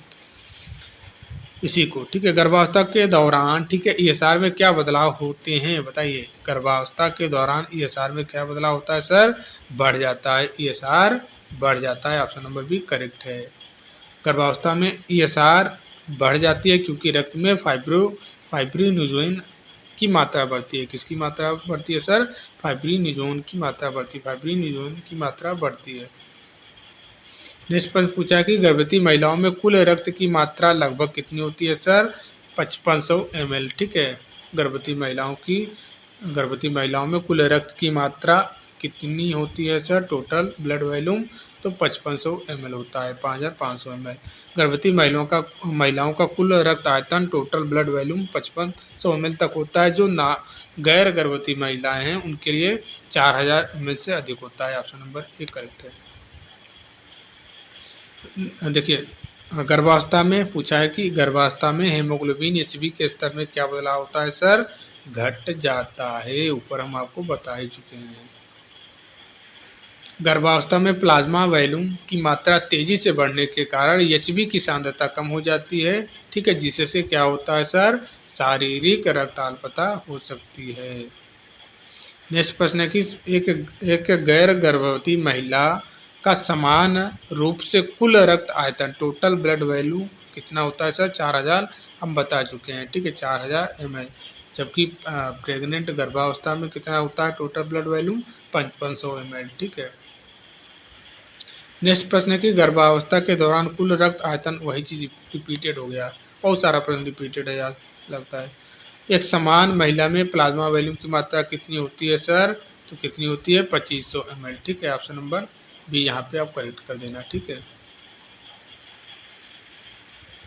इसी को, ठीक है। गर्भावस्था के दौरान, ठीक है, ESR में क्या बदलाव होते हैं बताइए? गर्भावस्था के दौरान ESR में क्या बदलाव होता है सर? बढ़ जाता है, ESR बढ़ जाता है, ऑप्शन नंबर बी करेक्ट है। गर्भावस्था में ESR बढ़ जाती है क्योंकि रक्त में फाइब्रिनोजेन की मात्रा बढ़ती है। किसकी मात्रा बढ़ती है सर? फाइब्रिनोजेन की मात्रा बढ़ती है, फाइब्रिनोजेन की मात्रा बढ़ती है। नेक्स्ट प्रश्न पूछा कि गर्भवती महिलाओं में कुल रक्त की मात्रा लगभग कितनी होती है सर? 5500 ml, ठीक है। गर्भवती महिलाओं में कुल रक्त की मात्रा कितनी होती है सर टोटल ब्लड वॉल्यूम, तो 5500 ml होता है, 5500 ml। गर्भवती महिलाओं का कुल रक्त आयतन टोटल ब्लड वॉल्यूम 5500 ml तक होता है। जो ना गैर गर्भवती महिलाएं हैं उनके लिए 4000 ml से अधिक होता है। ऑप्शन नंबर ए करेक्ट है। देखिए गर्भावस्था में पूछा है कि गर्भावस्था में हेमोग्लोबिन एचबी के स्तर में क्या बदलाव होता है सर, घट जाता है। ऊपर हम आपको बता ही चुके हैं। गर्भावस्था में प्लाज्मा वॉल्यूम की मात्रा तेजी से बढ़ने के कारण एचबी की सांद्रता कम हो जाती है, ठीक है, जिससे क्या होता है सर, शारीरिक रक्ताल्पता हो सकती है। नेक्स्ट प्रश्न है कि एक गैर गर्भवती महिला का समान रूप से कुल रक्त आयतन टोटल ब्लड वैल्यू कितना होता है सर, 4000 हम बता चुके हैं, ठीक है, 4000 ml। जबकि प्रेग्नेंट गर्भावस्था में कितना होता है टोटल ब्लड वैल्यूम 5500 ml, ठीक है। नेक्स्ट प्रश्न है कि गर्भावस्था के दौरान कुल रक्त आयतन, वही चीज रिपीटेड हो गया, बहुत सारा प्रश्न रिपीटेड है यार लगता है। एक समान महिला में प्लाज्मा वॉल्यूम की मात्रा कितनी होती है सर, तो कितनी होती है 2500 ml, ठीक है। ऑप्शन नंबर बी यहाँ पे आप करेक्ट कर देना, ठीक है।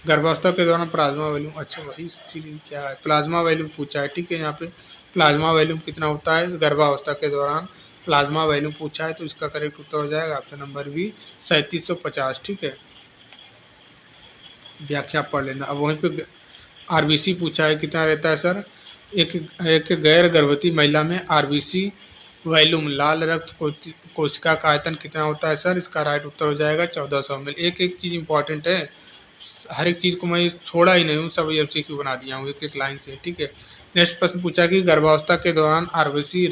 गर्भावस्था के दौरान प्लाज्मा वॉल्यूम, अच्छा वही फीलिंग क्या है, प्लाज्मा वॉल्यूम पूछा है, ठीक है। यहाँ पे प्लाज्मा वॉल्यूम कितना होता है गर्भावस्था के दौरान, प्लाज्मा वॉल्यूम पूछा है तो इसका करेक्ट उत्तर हो जाएगा ऑप्शन नंबर बी 3750, ठीक है। व्याख्या पढ़ लेना। अब वहीं पे आरबीसी पूछा है कितना रहता है सर, एक गैर गर्भवती महिला में आरबीसी वॉल्यूम लाल रक्त कोशिका का आयतन कितना होता है सर, इसका राइट उत्तर हो जाएगा 1400 ml। एक चीज़ इंपॉर्टेंट है, हर एक चीज़ को मैं छोड़ा ही नहीं हूँ, सब एमसीक्यू बना दिया हूँ एक लाइन से, ठीक है। नेक्स्ट प्रश्न पूछा कि गर्भावस्था के दौरान आरबीसी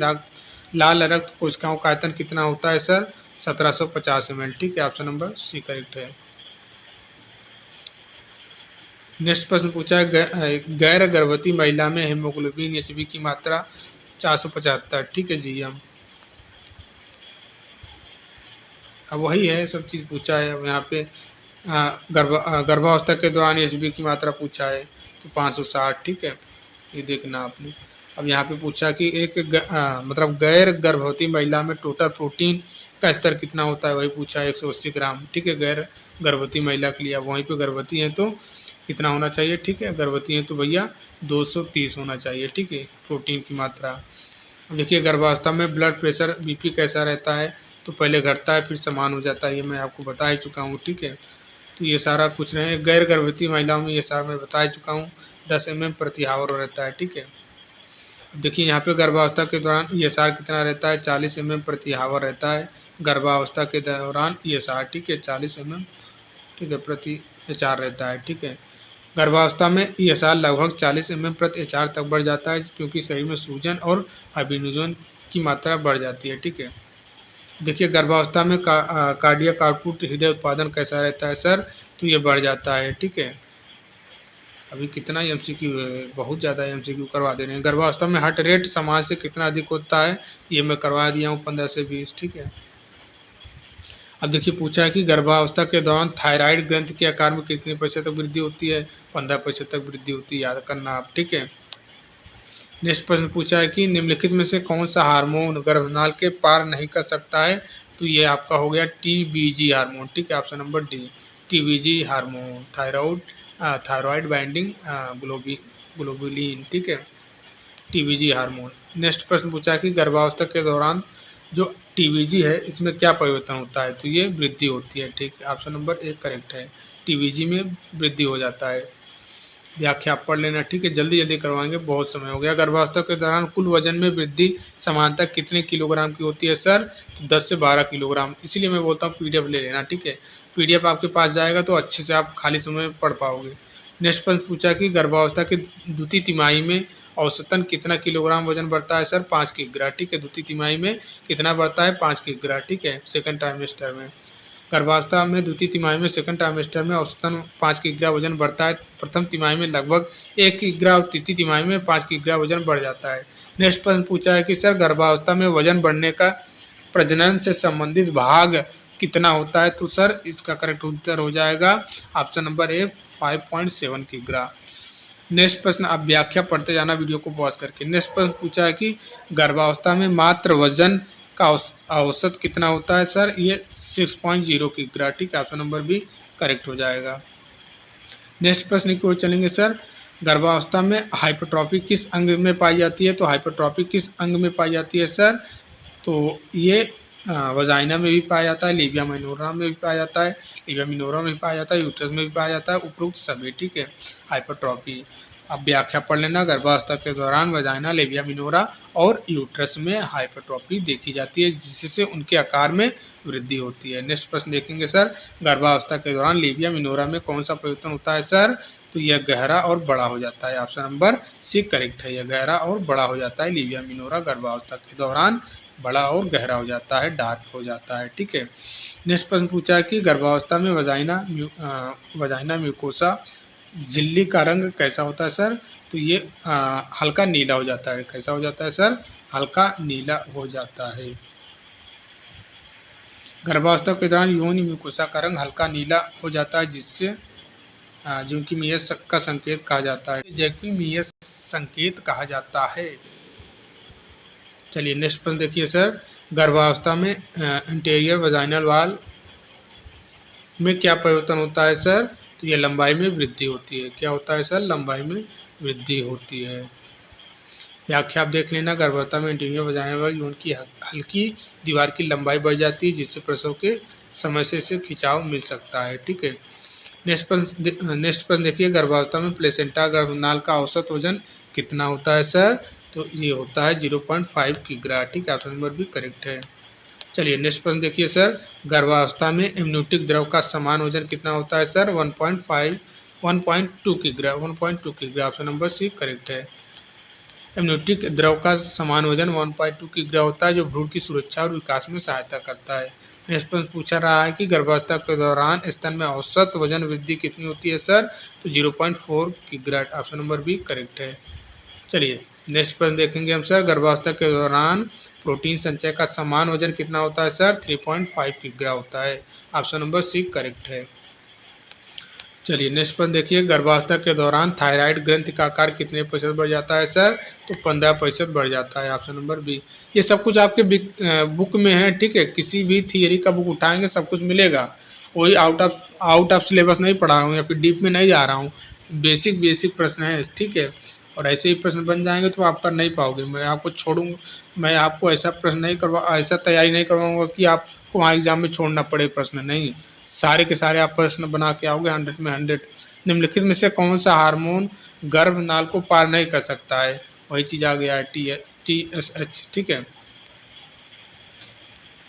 लाल रक्त कोशिकाओं का आयतन कितना होता है सर, 1750 ml, ठीक है। ऑप्शन नंबर सी करेक्ट है। नेक्स्ट प्रश्न पूछा है गैर गर्भवती महिला में हेमोग्लोबिन एचबी की मात्रा 475, ठीक है जी। हम अब वही है, सब चीज़ पूछा है। अब यहाँ पे गर्भावस्था के दौरान एचबी की मात्रा पूछा है तो 560, ठीक है, ये देखना आपने। अब यहाँ पे पूछा कि मतलब गैर गर्भवती महिला में टोटल प्रोटीन का स्तर कितना होता है, वही पूछा है 180 ग्राम, ठीक है, गैर गर्भवती महिला के लिए। अब वहीं पे गर्भवती है तो कितना होना चाहिए, ठीक है, गर्भवती है तो भैया 230 होना चाहिए, ठीक है, प्रोटीन की मात्रा। अब देखिए गर्भावस्था में ब्लड प्रेशर बीपी कैसा रहता है, तो पहले घटता है फिर समान हो जाता है, ये मैं आपको बता ही चुका हूँ, ठीक है। तो ये सारा कुछ रहे, गैर गर्भवती महिलाओं में ये सारा मैं बता चुका हूँ, 10 mm प्रति हावर रहता है, ठीक है। देखिए यहाँ पे गर्भावस्था के दौरान ESR कितना रहता है, 40 mm प्रति हावर रहता है गर्भावस्था के दौरान ESR, ठीक है, 40 mm, ठीक है, प्रति HR रहता है, ठीक है। गर्भावस्था में ESR लगभग 40 mm प्रति HR तक बढ़ जाता है क्योंकि शरीर में सूजन और अभिनोजन की मात्रा बढ़ जाती है, ठीक है। देखिए गर्भावस्था में कार्डियक आउटपुट, हृदय उत्पादन कैसा रहता है सर, तो ये बढ़ जाता है, ठीक है। अभी कितना एमसीक्यू है, बहुत ज़्यादा एमसीक्यू करवा दे रहे हैं। गर्भावस्था में हार्ट रेट समाज से कितना अधिक होता है, ये मैं करवा दिया हूँ 15 से 20, ठीक है। अब देखिए पूछा है कि गर्भावस्था के दौरान थायराइड ग्रंथि के आकार में कितने प्रतिशत तक वृद्धि होती है, 15% तक वृद्धि होती है, याद करना आप, ठीक है। नेक्स्ट प्रश्न पूछा है कि निम्नलिखित में से कौन सा हार्मोन गर्भनाल के पार नहीं कर सकता है, तो ये आपका हो गया TBG हार्मोन, ठीक है, option number D TBG hormone, thyroid binding globulin, ठीक है, TBG हार्मोन। नेक्स्ट प्रश्न पूछा है कि गर्भावस्था के दौरान जो TBG है इसमें क्या परिवर्तन होता है, तो ये वृद्धि होती है, ठीक है, ऑप्शन नंबर ए करेक्ट है, TBG में वृद्धि हो जाता है। व्याख्या पढ़ लेना, ठीक है, जल्दी जल्दी करवाएंगे, बहुत समय हो गया। गर्भावस्था के दौरान कुल वजन में वृद्धि समानतः कितने किलोग्राम की होती है सर, तो 10 से 12 किलोग्राम। इसीलिए मैं बोलता हूँ PDF ले लेना, ठीक है, PDF आपके पास जाएगा तो अच्छे से आप खाली समय में पढ़ पाओगे। नेक्स्ट प्रश्न पूछा कि गर्भावस्था की द्वितीय तिमाही में औसतन कितना किलोग्राम वजन बढ़ता है सर, 5 किग्रा, ठीक है, द्वितीय तिमाही में कितना बढ़ता है 5 किग्रा, ठीक है, सेकंड ट्राइमेस्टर में। गर्भावस्था में द्वितीय तिमाही में सेकंड ट्राइमेस्टर में औसतन 5 किग्रा वजन बढ़ता है, प्रथम तिमाही में लगभग 1 किग्रा और तृतीय तिमाही में 5 किग्रा वजन बढ़ जाता है। नेक्स्ट प्रश्न पूछा है कि सर गर्भावस्था में वजन बढ़ने का प्रजनन से संबंधित भाग कितना होता है, तो सर इसका करेक्ट उत्तर हो जाएगा ऑप्शन नंबर ए 5.7 किग्रा। नेक्स्ट प्रश्न, आप व्याख्या पढ़ते जाना वीडियो को पॉज करके। नेक्स्ट प्रश्न पूछा है कि गर्भावस्था में मात्र वजन का औसत कितना होता है सर? ये 6.0 किग्रा। ठीक है, ऑप्शन नंबर बी करेक्ट हो जाएगा। नेक्स्ट प्रश्न की ओर चलेंगे सर। गर्भावस्था में हाइपरट्रॉफी किस अंग में पाई जाती है? तो हाइपरट्रॉफी किस अंग में पाई जाती है सर? तो ये वजाइना में भी पाया जाता है, लीबिया माइनोरा में भी पाया जाता है, लीबिया मिनोरा में भी पाया जाता है, यूट्रस में भी पाया जाता है, उपरोक्त सभी। ठीक है, हाइपरट्रॉफी। अब व्याख्या पढ़ लेना। गर्भावस्था के दौरान वजाइना, लीबिया मिनोरा और यूट्रस में हाइपरट्रॉफी देखी जाती है, जिससे उनके आकार में वृद्धि होती है। नेक्स्ट प्रश्न देखेंगे सर। गर्भावस्था के दौरान लीबिया मिनोरा में कौन सा परिवर्तन होता है सर? तो यह गहरा और बड़ा हो जाता है। ऑप्शन नंबर सी करेक्ट है। यह गहरा और बड़ा हो जाता है। लीबिया मिनोरा गर्भावस्था के दौरान बड़ा और गहरा हो जाता है, डार्क हो जाता है। ठीक है। नेक्स्ट प्रश्न पूछा है कि गर्भावस्था में वजाइना म्यूकोसा झिल्ली का रंग कैसा होता है सर? तो ये हल्का नीला हो जाता है। कैसा हो जाता है सर? हल्का नीला हो जाता है। गर्भावस्था के दौरान योनि म्यूकोसा का रंग हल्का नीला हो जाता है, जिससे जैक्वीमियस का संकेत कहा जाता है। जैक्वीमियस संकेत कहा जाता है। चलिए नेक्स्ट प्रश्न देखिए सर। गर्भावस्था में इंटीरियर वजाइनल वाल में क्या परिवर्तन होता है सर? तो ये लंबाई में वृद्धि होती है। क्या होता है सर? लंबाई में वृद्धि होती है। व्याख्या आप देख लेना। गर्भावस्था में इंटीरियर वजाइनल वाल यून की हल्की दीवार की लंबाई बढ़ जाती है, जिससे प्रसव के समय से इसे खिंचाव मिल सकता है। ठीक है। नेक्स्ट प्रश्न देखिए। गर्भावस्था में प्लेसेंटा गर्भनाल का औसत वजन कितना होता है सर? तो ये होता है 0.5 किग्रा। ठीक है, ऑप्शन नंबर भी करेक्ट है। चलिए नेक्स्ट प्रश्न देखिए सर। गर्भावस्था में एमनियोटिक द्रव का समान वजन कितना होता है सर? 1.2 किग्रा। 1.2 किग्रा, ऑप्शन नंबर सी करेक्ट है। एमनियोटिक द्रव का समान वजन 1.2 किग्रा होता है, जो भ्रूण की सुरक्षा और विकास में सहायता करता है। नेक्स्ट प्रश्न पूछा रहा है कि गर्भावस्था के दौरान स्तन में औसत वजन वृद्धि कितनी होती है सर? तो 0.4 किग्रा, ऑप्शन नंबर बी करेक्ट है। चलिए नेक्स्ट प्रश्न देखेंगे हम सर। गर्भावस्था के दौरान प्रोटीन संचय का समान वजन कितना होता है सर? 3.5 किग्रा होता है। ऑप्शन नंबर सी करेक्ट है। चलिए नेक्स्ट प्रश्न देखिए। गर्भावस्था के दौरान थायराइड ग्रंथि का आकार कितने प्रतिशत बढ़ जाता है सर? तो 15% बढ़ जाता है। Option number B. ये सब कुछ आपके बुक में है। ठीक है, किसी भी थियरी का बुक उठाएंगे सब कुछ मिलेगा। कोई आउट ऑफ सिलेबस नहीं पढ़ा रहा हूँ या फिर डीप में नहीं जा रहा हूँ। बेसिक प्रश्न है। ठीक है, और ऐसे ही प्रश्न बन जाएंगे तो आप कर नहीं पाओगे। मैं आपको छोड़ूंगा, मैं आपको ऐसा प्रश्न नहीं ऐसा तैयारी नहीं करवाऊंगा कि आपको वहाँ एग्जाम में छोड़ना पड़े प्रश्न। नहीं, सारे के सारे आप प्रश्न बना के आओगे 100 में 100। निम्नलिखित में से कौन सा हार्मोन गर्भनाल को पार नहीं कर सकता है? वही चीज़ आ गया है TSH। ठीक है।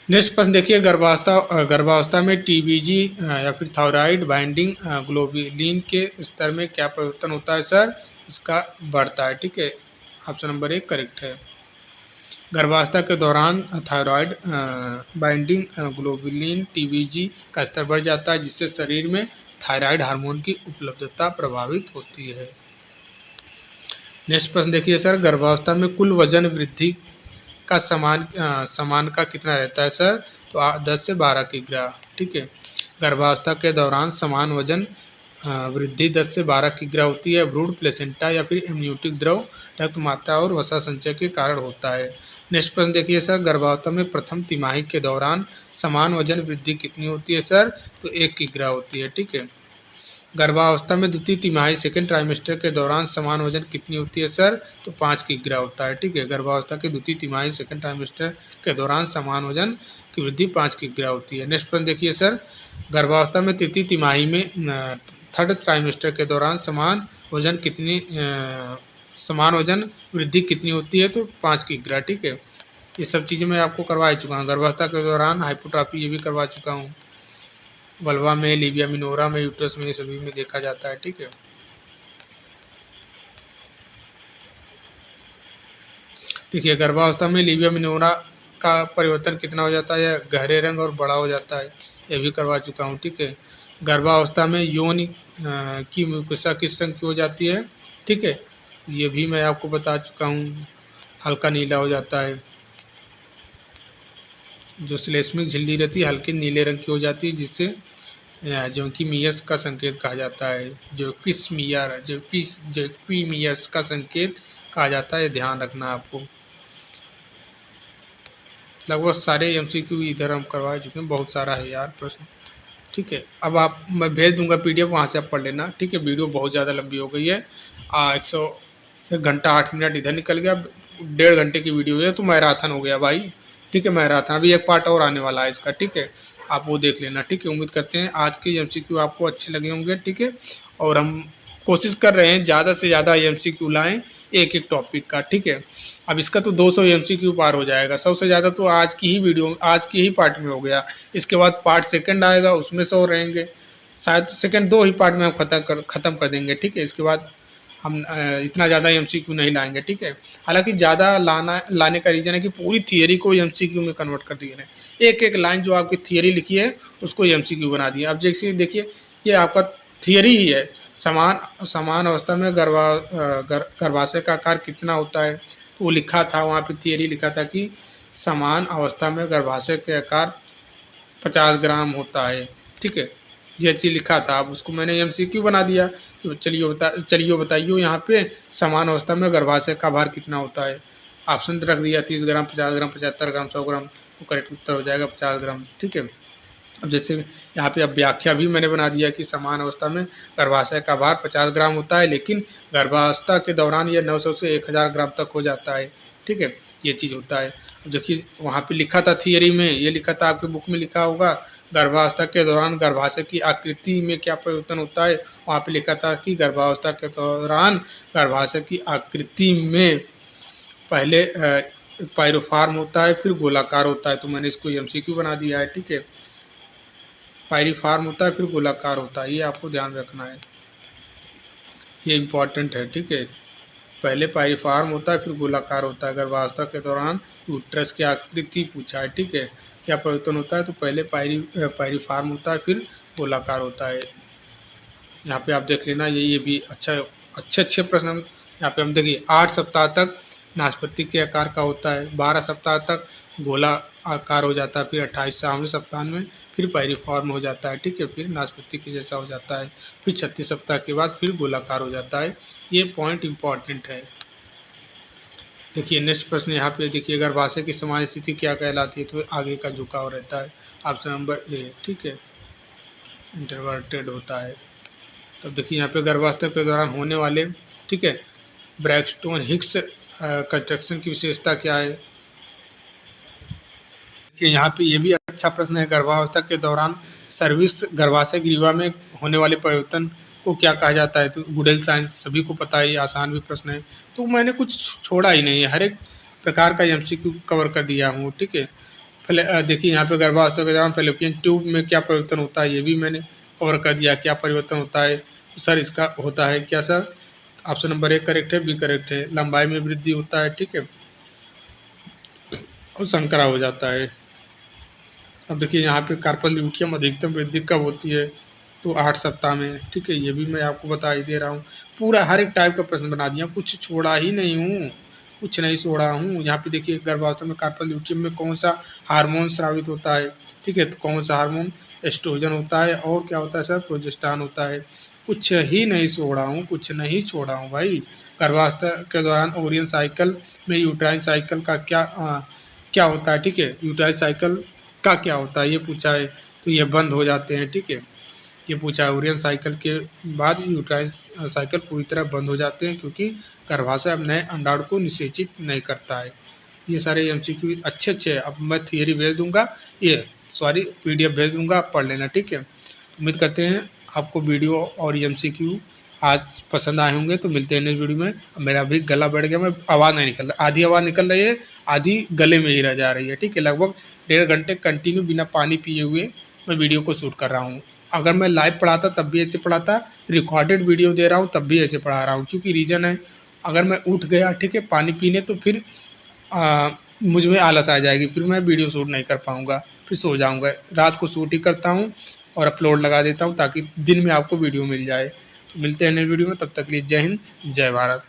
नेक्स्ट प्रश्न देखिए। गर्भावस्था में TBG या फिर थायराइड बाइंडिंग ग्लोबुलिन के स्तर में क्या परिवर्तन होता है सर? इसका बढ़ता है। ठीक है, ऑप्शन नंबर 1 करेक्ट है। गर्भावस्था के दौरान थायराइड बाइंडिंग ग्लोबुलिन TBG का स्तर बढ़ जाता है, जिससे शरीर में थायराइड हार्मोन की उपलब्धता प्रभावित होती है। नेक्स्ट प्रश्न देखिए सर। गर्भावस्था में कुल वजन वृद्धि का समान का कितना रहता है सर? तो 10 से 12 किग्रा। ठीक है। गर्भावस्था के दौरान समान वजन वृद्धि 10 से 12 किग्रा होती है। भ्रूण, प्लेसेंटा या फिर एमनियोटिक द्रव, रक्त मात्रा और वसा संचय के कारण होता है। नेक्स्ट प्रश्न देखिए सर। गर्भावस्था में प्रथम तिमाही के दौरान समान वजन वृद्धि कितनी होती है सर? तो 1 किग्रा होती है। ठीक है। गर्भावस्था में द्वितीय तिमाही सेकेंड ट्राइमेस्टर के दौरान समान वजन कितनी होती है सर? तो 5 किग्रा होता है। ठीक है। गर्भावस्था के द्वितीय तिमाही सेकेंड ट्राइमेस्टर के दौरान समान वजन की वृद्धि 5 किग्रा होती है। नेक्स्ट प्रश्न देखिए सर। गर्भावस्था में तृतीय तिमाही में थर्ड ट्राइमेस्टर के दौरान समान वजन वृद्धि कितनी होती है? तो 5 किग्रा। ठीक है। ये सब चीज़ें मैं आपको करवा चुका हूँ। गर्भावस्था के दौरान हाइपोट्रॉफी ये भी करवा चुका हूँ। वल्वा में, लीबिया मिनोरा में, यूट्रस में, सभी में देखा जाता है। ठीक है। देखिए गर्भावस्था में लीबिया मिनोरा का परिवर्तन कितना हो जाता है? गहरे रंग और बड़ा हो जाता है। ये भी करवा चुका हूँ। ठीक है। गर्भावस्था में योनि की म्यूकोसा किस रंग की हो जाती है? ठीक है, ये भी मैं आपको बता चुका हूँ। हल्का नीला हो जाता है। जो श्लेष्मिक झिल्ली रहती है हल्के नीले रंग की हो जाती है, जिससे जैक्वीमियस का संकेत कहा जाता है। जैक्वीमियस का संकेत कहा जाता है। ध्यान रखना आपको। लगभग सारे एमसीक्यू इधर हम करवा चुके हैं, बहुत सारा है यार प्रश्न। ठीक है, अब आप मैं भेज दूंगा पीडीएफ, वहाँ से आप पढ़ लेना। ठीक है, वीडियो बहुत ज़्यादा लंबी हो गई है। 1 घंटा 8 मिनट इधर निकल गया, 1.5 घंटे की वीडियो है, तो मैराथन हो गया भाई। ठीक है, मैराथन अभी एक पार्ट और आने वाला है इसका। ठीक है, आप वो देख लेना। ठीक है, उम्मीद करते हैं आज के एमसीक्यू आपको अच्छे लगे होंगे। ठीक है, और हम कोशिश कर रहे हैं ज़्यादा से ज़्यादा एमसीक्यू लाएं एक एक टॉपिक का। ठीक है, अब इसका तो 200 एमसीक्यू पार हो जाएगा। सबसे ज़्यादा तो आज की ही वीडियो, आज की ही पार्ट में हो गया। इसके बाद पार्ट सेकंड आएगा, उसमें 100 रहेंगे। शायद सेकंड 2 ही पार्ट में हम ख़त्म कर देंगे। ठीक है, इसके बाद हम इतना ज़्यादा एमसीक्यू नहीं लाएंगे। ठीक है, हालांकि ज़्यादा लाने का रीज़न है कि पूरी थियरी को एमसीक्यू में कन्वर्ट कर दिए हैं। एक एक लाइन जो आपकी थियरी लिखी है उसको एमसीक्यू बना दिया। अब जैसे देखिए, ये आपका थियरी ही है। समान समान अवस्था में गर्भाशय का आकार कितना होता है, तो वो लिखा था वहाँ पे, थियरी लिखा था कि समान अवस्था में गर्भाशय के आकार 50 ग्राम होता है। ठीक है, ये चीज़ लिखा था। अब उसको मैंने एमसीक्यू बना दिया कि चलिए बताइए यहाँ पे समान अवस्था में गर्भाशय का भार कितना होता है। ऑप्शन रख दिया 30 ग्राम, 50 ग्राम, 75 ग्राम, 100 ग्राम, तो करेक्ट उत्तर हो जाएगा 50 ग्राम। ठीक है, अब जैसे यहाँ पे अब व्याख्या भी मैंने बना दिया कि समान अवस्था में गर्भाशय का भार 50 ग्राम होता है, लेकिन गर्भावस्था के दौरान ये 900 से 1000 ग्राम तक हो जाता है। ठीक है, ये चीज़ होता है। देखिए वहाँ पे लिखा था थियरी में, ये लिखा था, आपके बुक में लिखा होगा, गर्भावस्था के दौरान गर्भाशय की आकृति में क्या परिवर्तन होता है। वहाँ पे लिखा था कि गर्भावस्था के दौरान गर्भाशय की आकृति में पहले पायरोफार्म होता है, फिर गोलाकार होता है। तो मैंने इसको एमसीक्यू बना दिया है। ठीक है, पायरीफार्म होता है, फिर गोलाकार होता है, ये आपको ध्यान रखना है, ये इम्पॉर्टेंट है। ठीक है, पहले पायरीफार्म होता है, फिर गोलाकार होता है। गर्भावस्था के दौरान यूट्रस की आकृति पूछा है। ठीक है, क्या परिवर्तन होता है, तो पहले पायरीफार्म होता है, फिर गोलाकार होता है। यहाँ पे आप देख लेना, ये भी अच्छे प्रश्न यहाँ पे हम देखिए। 8 सप्ताह तक नाशपाती के आकार का होता है, 12 सप्ताह तक गोला आकार हो जाता है, फिर 28वें सप्ताह में फिर पायरीफॉर्म हो जाता है। ठीक है, फिर नाशपाती के जैसा हो जाता है, फिर 36 सप्ताह के बाद फिर गोलाकार हो जाता है। ये पॉइंट इम्पॉर्टेंट है। देखिए नेक्स्ट प्रश्न यहाँ पे देखिए, गर्भाशय की समान स्थिति क्या कहलाती है, तो आगे का झुकाव रहता है। Option number A. ठीक है, इंटरवर्टेड होता है। तब देखिए यहाँ पे गर्भावस्था के दौरान होने वाले, ठीक है, ब्रैक्सटोन हिक्स कंस्ट्रक्शन की विशेषता क्या है। कि यहाँ पे ये भी अच्छा प्रश्न है, गर्भावस्था के दौरान सर्विस गर्भाशय ग्रीवा में होने वाले परिवर्तन को क्या कहा जाता है। तो गुडेल साइंस सभी को पता है, ये आसान भी प्रश्न है, तो मैंने कुछ छोड़ा ही नहीं है, हर एक प्रकार का एमसीक्यू कवर कर दिया हूँ। ठीक है, पहले देखिए यहाँ पे गर्भावस्था के दौरान फेलोपियन ट्यूब में क्या परिवर्तन होता है, ये भी मैंने कवर कर दिया, क्या परिवर्तन होता है। तो सर इसका होता है क्या sir, option number A correct है, बी करेक्ट है, लंबाई में वृद्धि होता है। ठीक है, और संकरा हो जाता है। अब देखिए यहाँ पे कार्पल ल्यूटियम अधिकतम वृद्धि कब होती है, तो 8 सप्ताह में। ठीक है, ये भी मैं आपको बता ही दे रहा हूँ, पूरा हर एक टाइप का प्रश्न बना दिया, कुछ छोड़ा ही नहीं हूँ, कुछ नहीं छोड़ा हूँ। यहाँ पे देखिए गर्भावस्था में कार्पल ल्यूटियम में कौन सा हार्मोन स्रावित होता है। ठीक है, तो कौन सा हार्मोन, एस्ट्रोजन होता है, और क्या होता है सर, प्रोजेस्टेरॉन होता है। कुछ ही नहीं छोड़ा हूँ, कुछ नहीं छोड़ा हूँ भाई। गर्भावस्था के दौरान ओरियन साइकिल में यूट्राइन साइकिल का क्या होता है। ठीक है, यूट्राइन साइकिल का क्या होता है ये पूछा है, तो ये बंद हो जाते हैं। ठीक है, ये पूछा है, ओरियन साइकिल के बाद यूट्राइन साइकिल पूरी तरह बंद हो जाते हैं, क्योंकि गर्भाशय अब नए अंडाणु को निषेचित नहीं करता है। ये सारे एमसीक्यू अच्छे अब मैं थियरी भेज दूंगा, पीडीएफ भेज दूंगा, आप पढ़ लेना। ठीक है, उम्मीद करते हैं आपको वीडियो और एमसीक्यू आज पसंद आए होंगे। तो मिलते हैं नेक्स्ट वीडियो में। मेरा भी गला बैठ गया, मैं आवाज़ नहीं निकल रहा, आधी आवाज़ निकल रही है, आधी गले में ही रह जा रही है। ठीक है, लगभग 1.5 घंटे कंटिन्यू बिना पानी पिए हुए मैं वीडियो को शूट कर रहा हूँ। अगर मैं लाइव पढ़ाता तब भी ऐसे पढ़ाता, रिकॉर्डेड वीडियो दे रहा हूँ तब भी ऐसे पढ़ा रहा हूँ, क्योंकि रीज़न है, अगर मैं उठ गया, ठीक है, पानी पीने, तो फिर मुझ में आलस आ जाएगी, फिर मैं वीडियो शूट नहीं कर पाऊँगा, फिर सो जाऊँगा। रात को शूट ही करता हूँ और अपलोड लगा देता हूँ, ताकि दिन में आपको वीडियो मिल जाए। तो मिलते हैं नई वीडियो में, तब तक के लिए जय हिंद, जय भारत।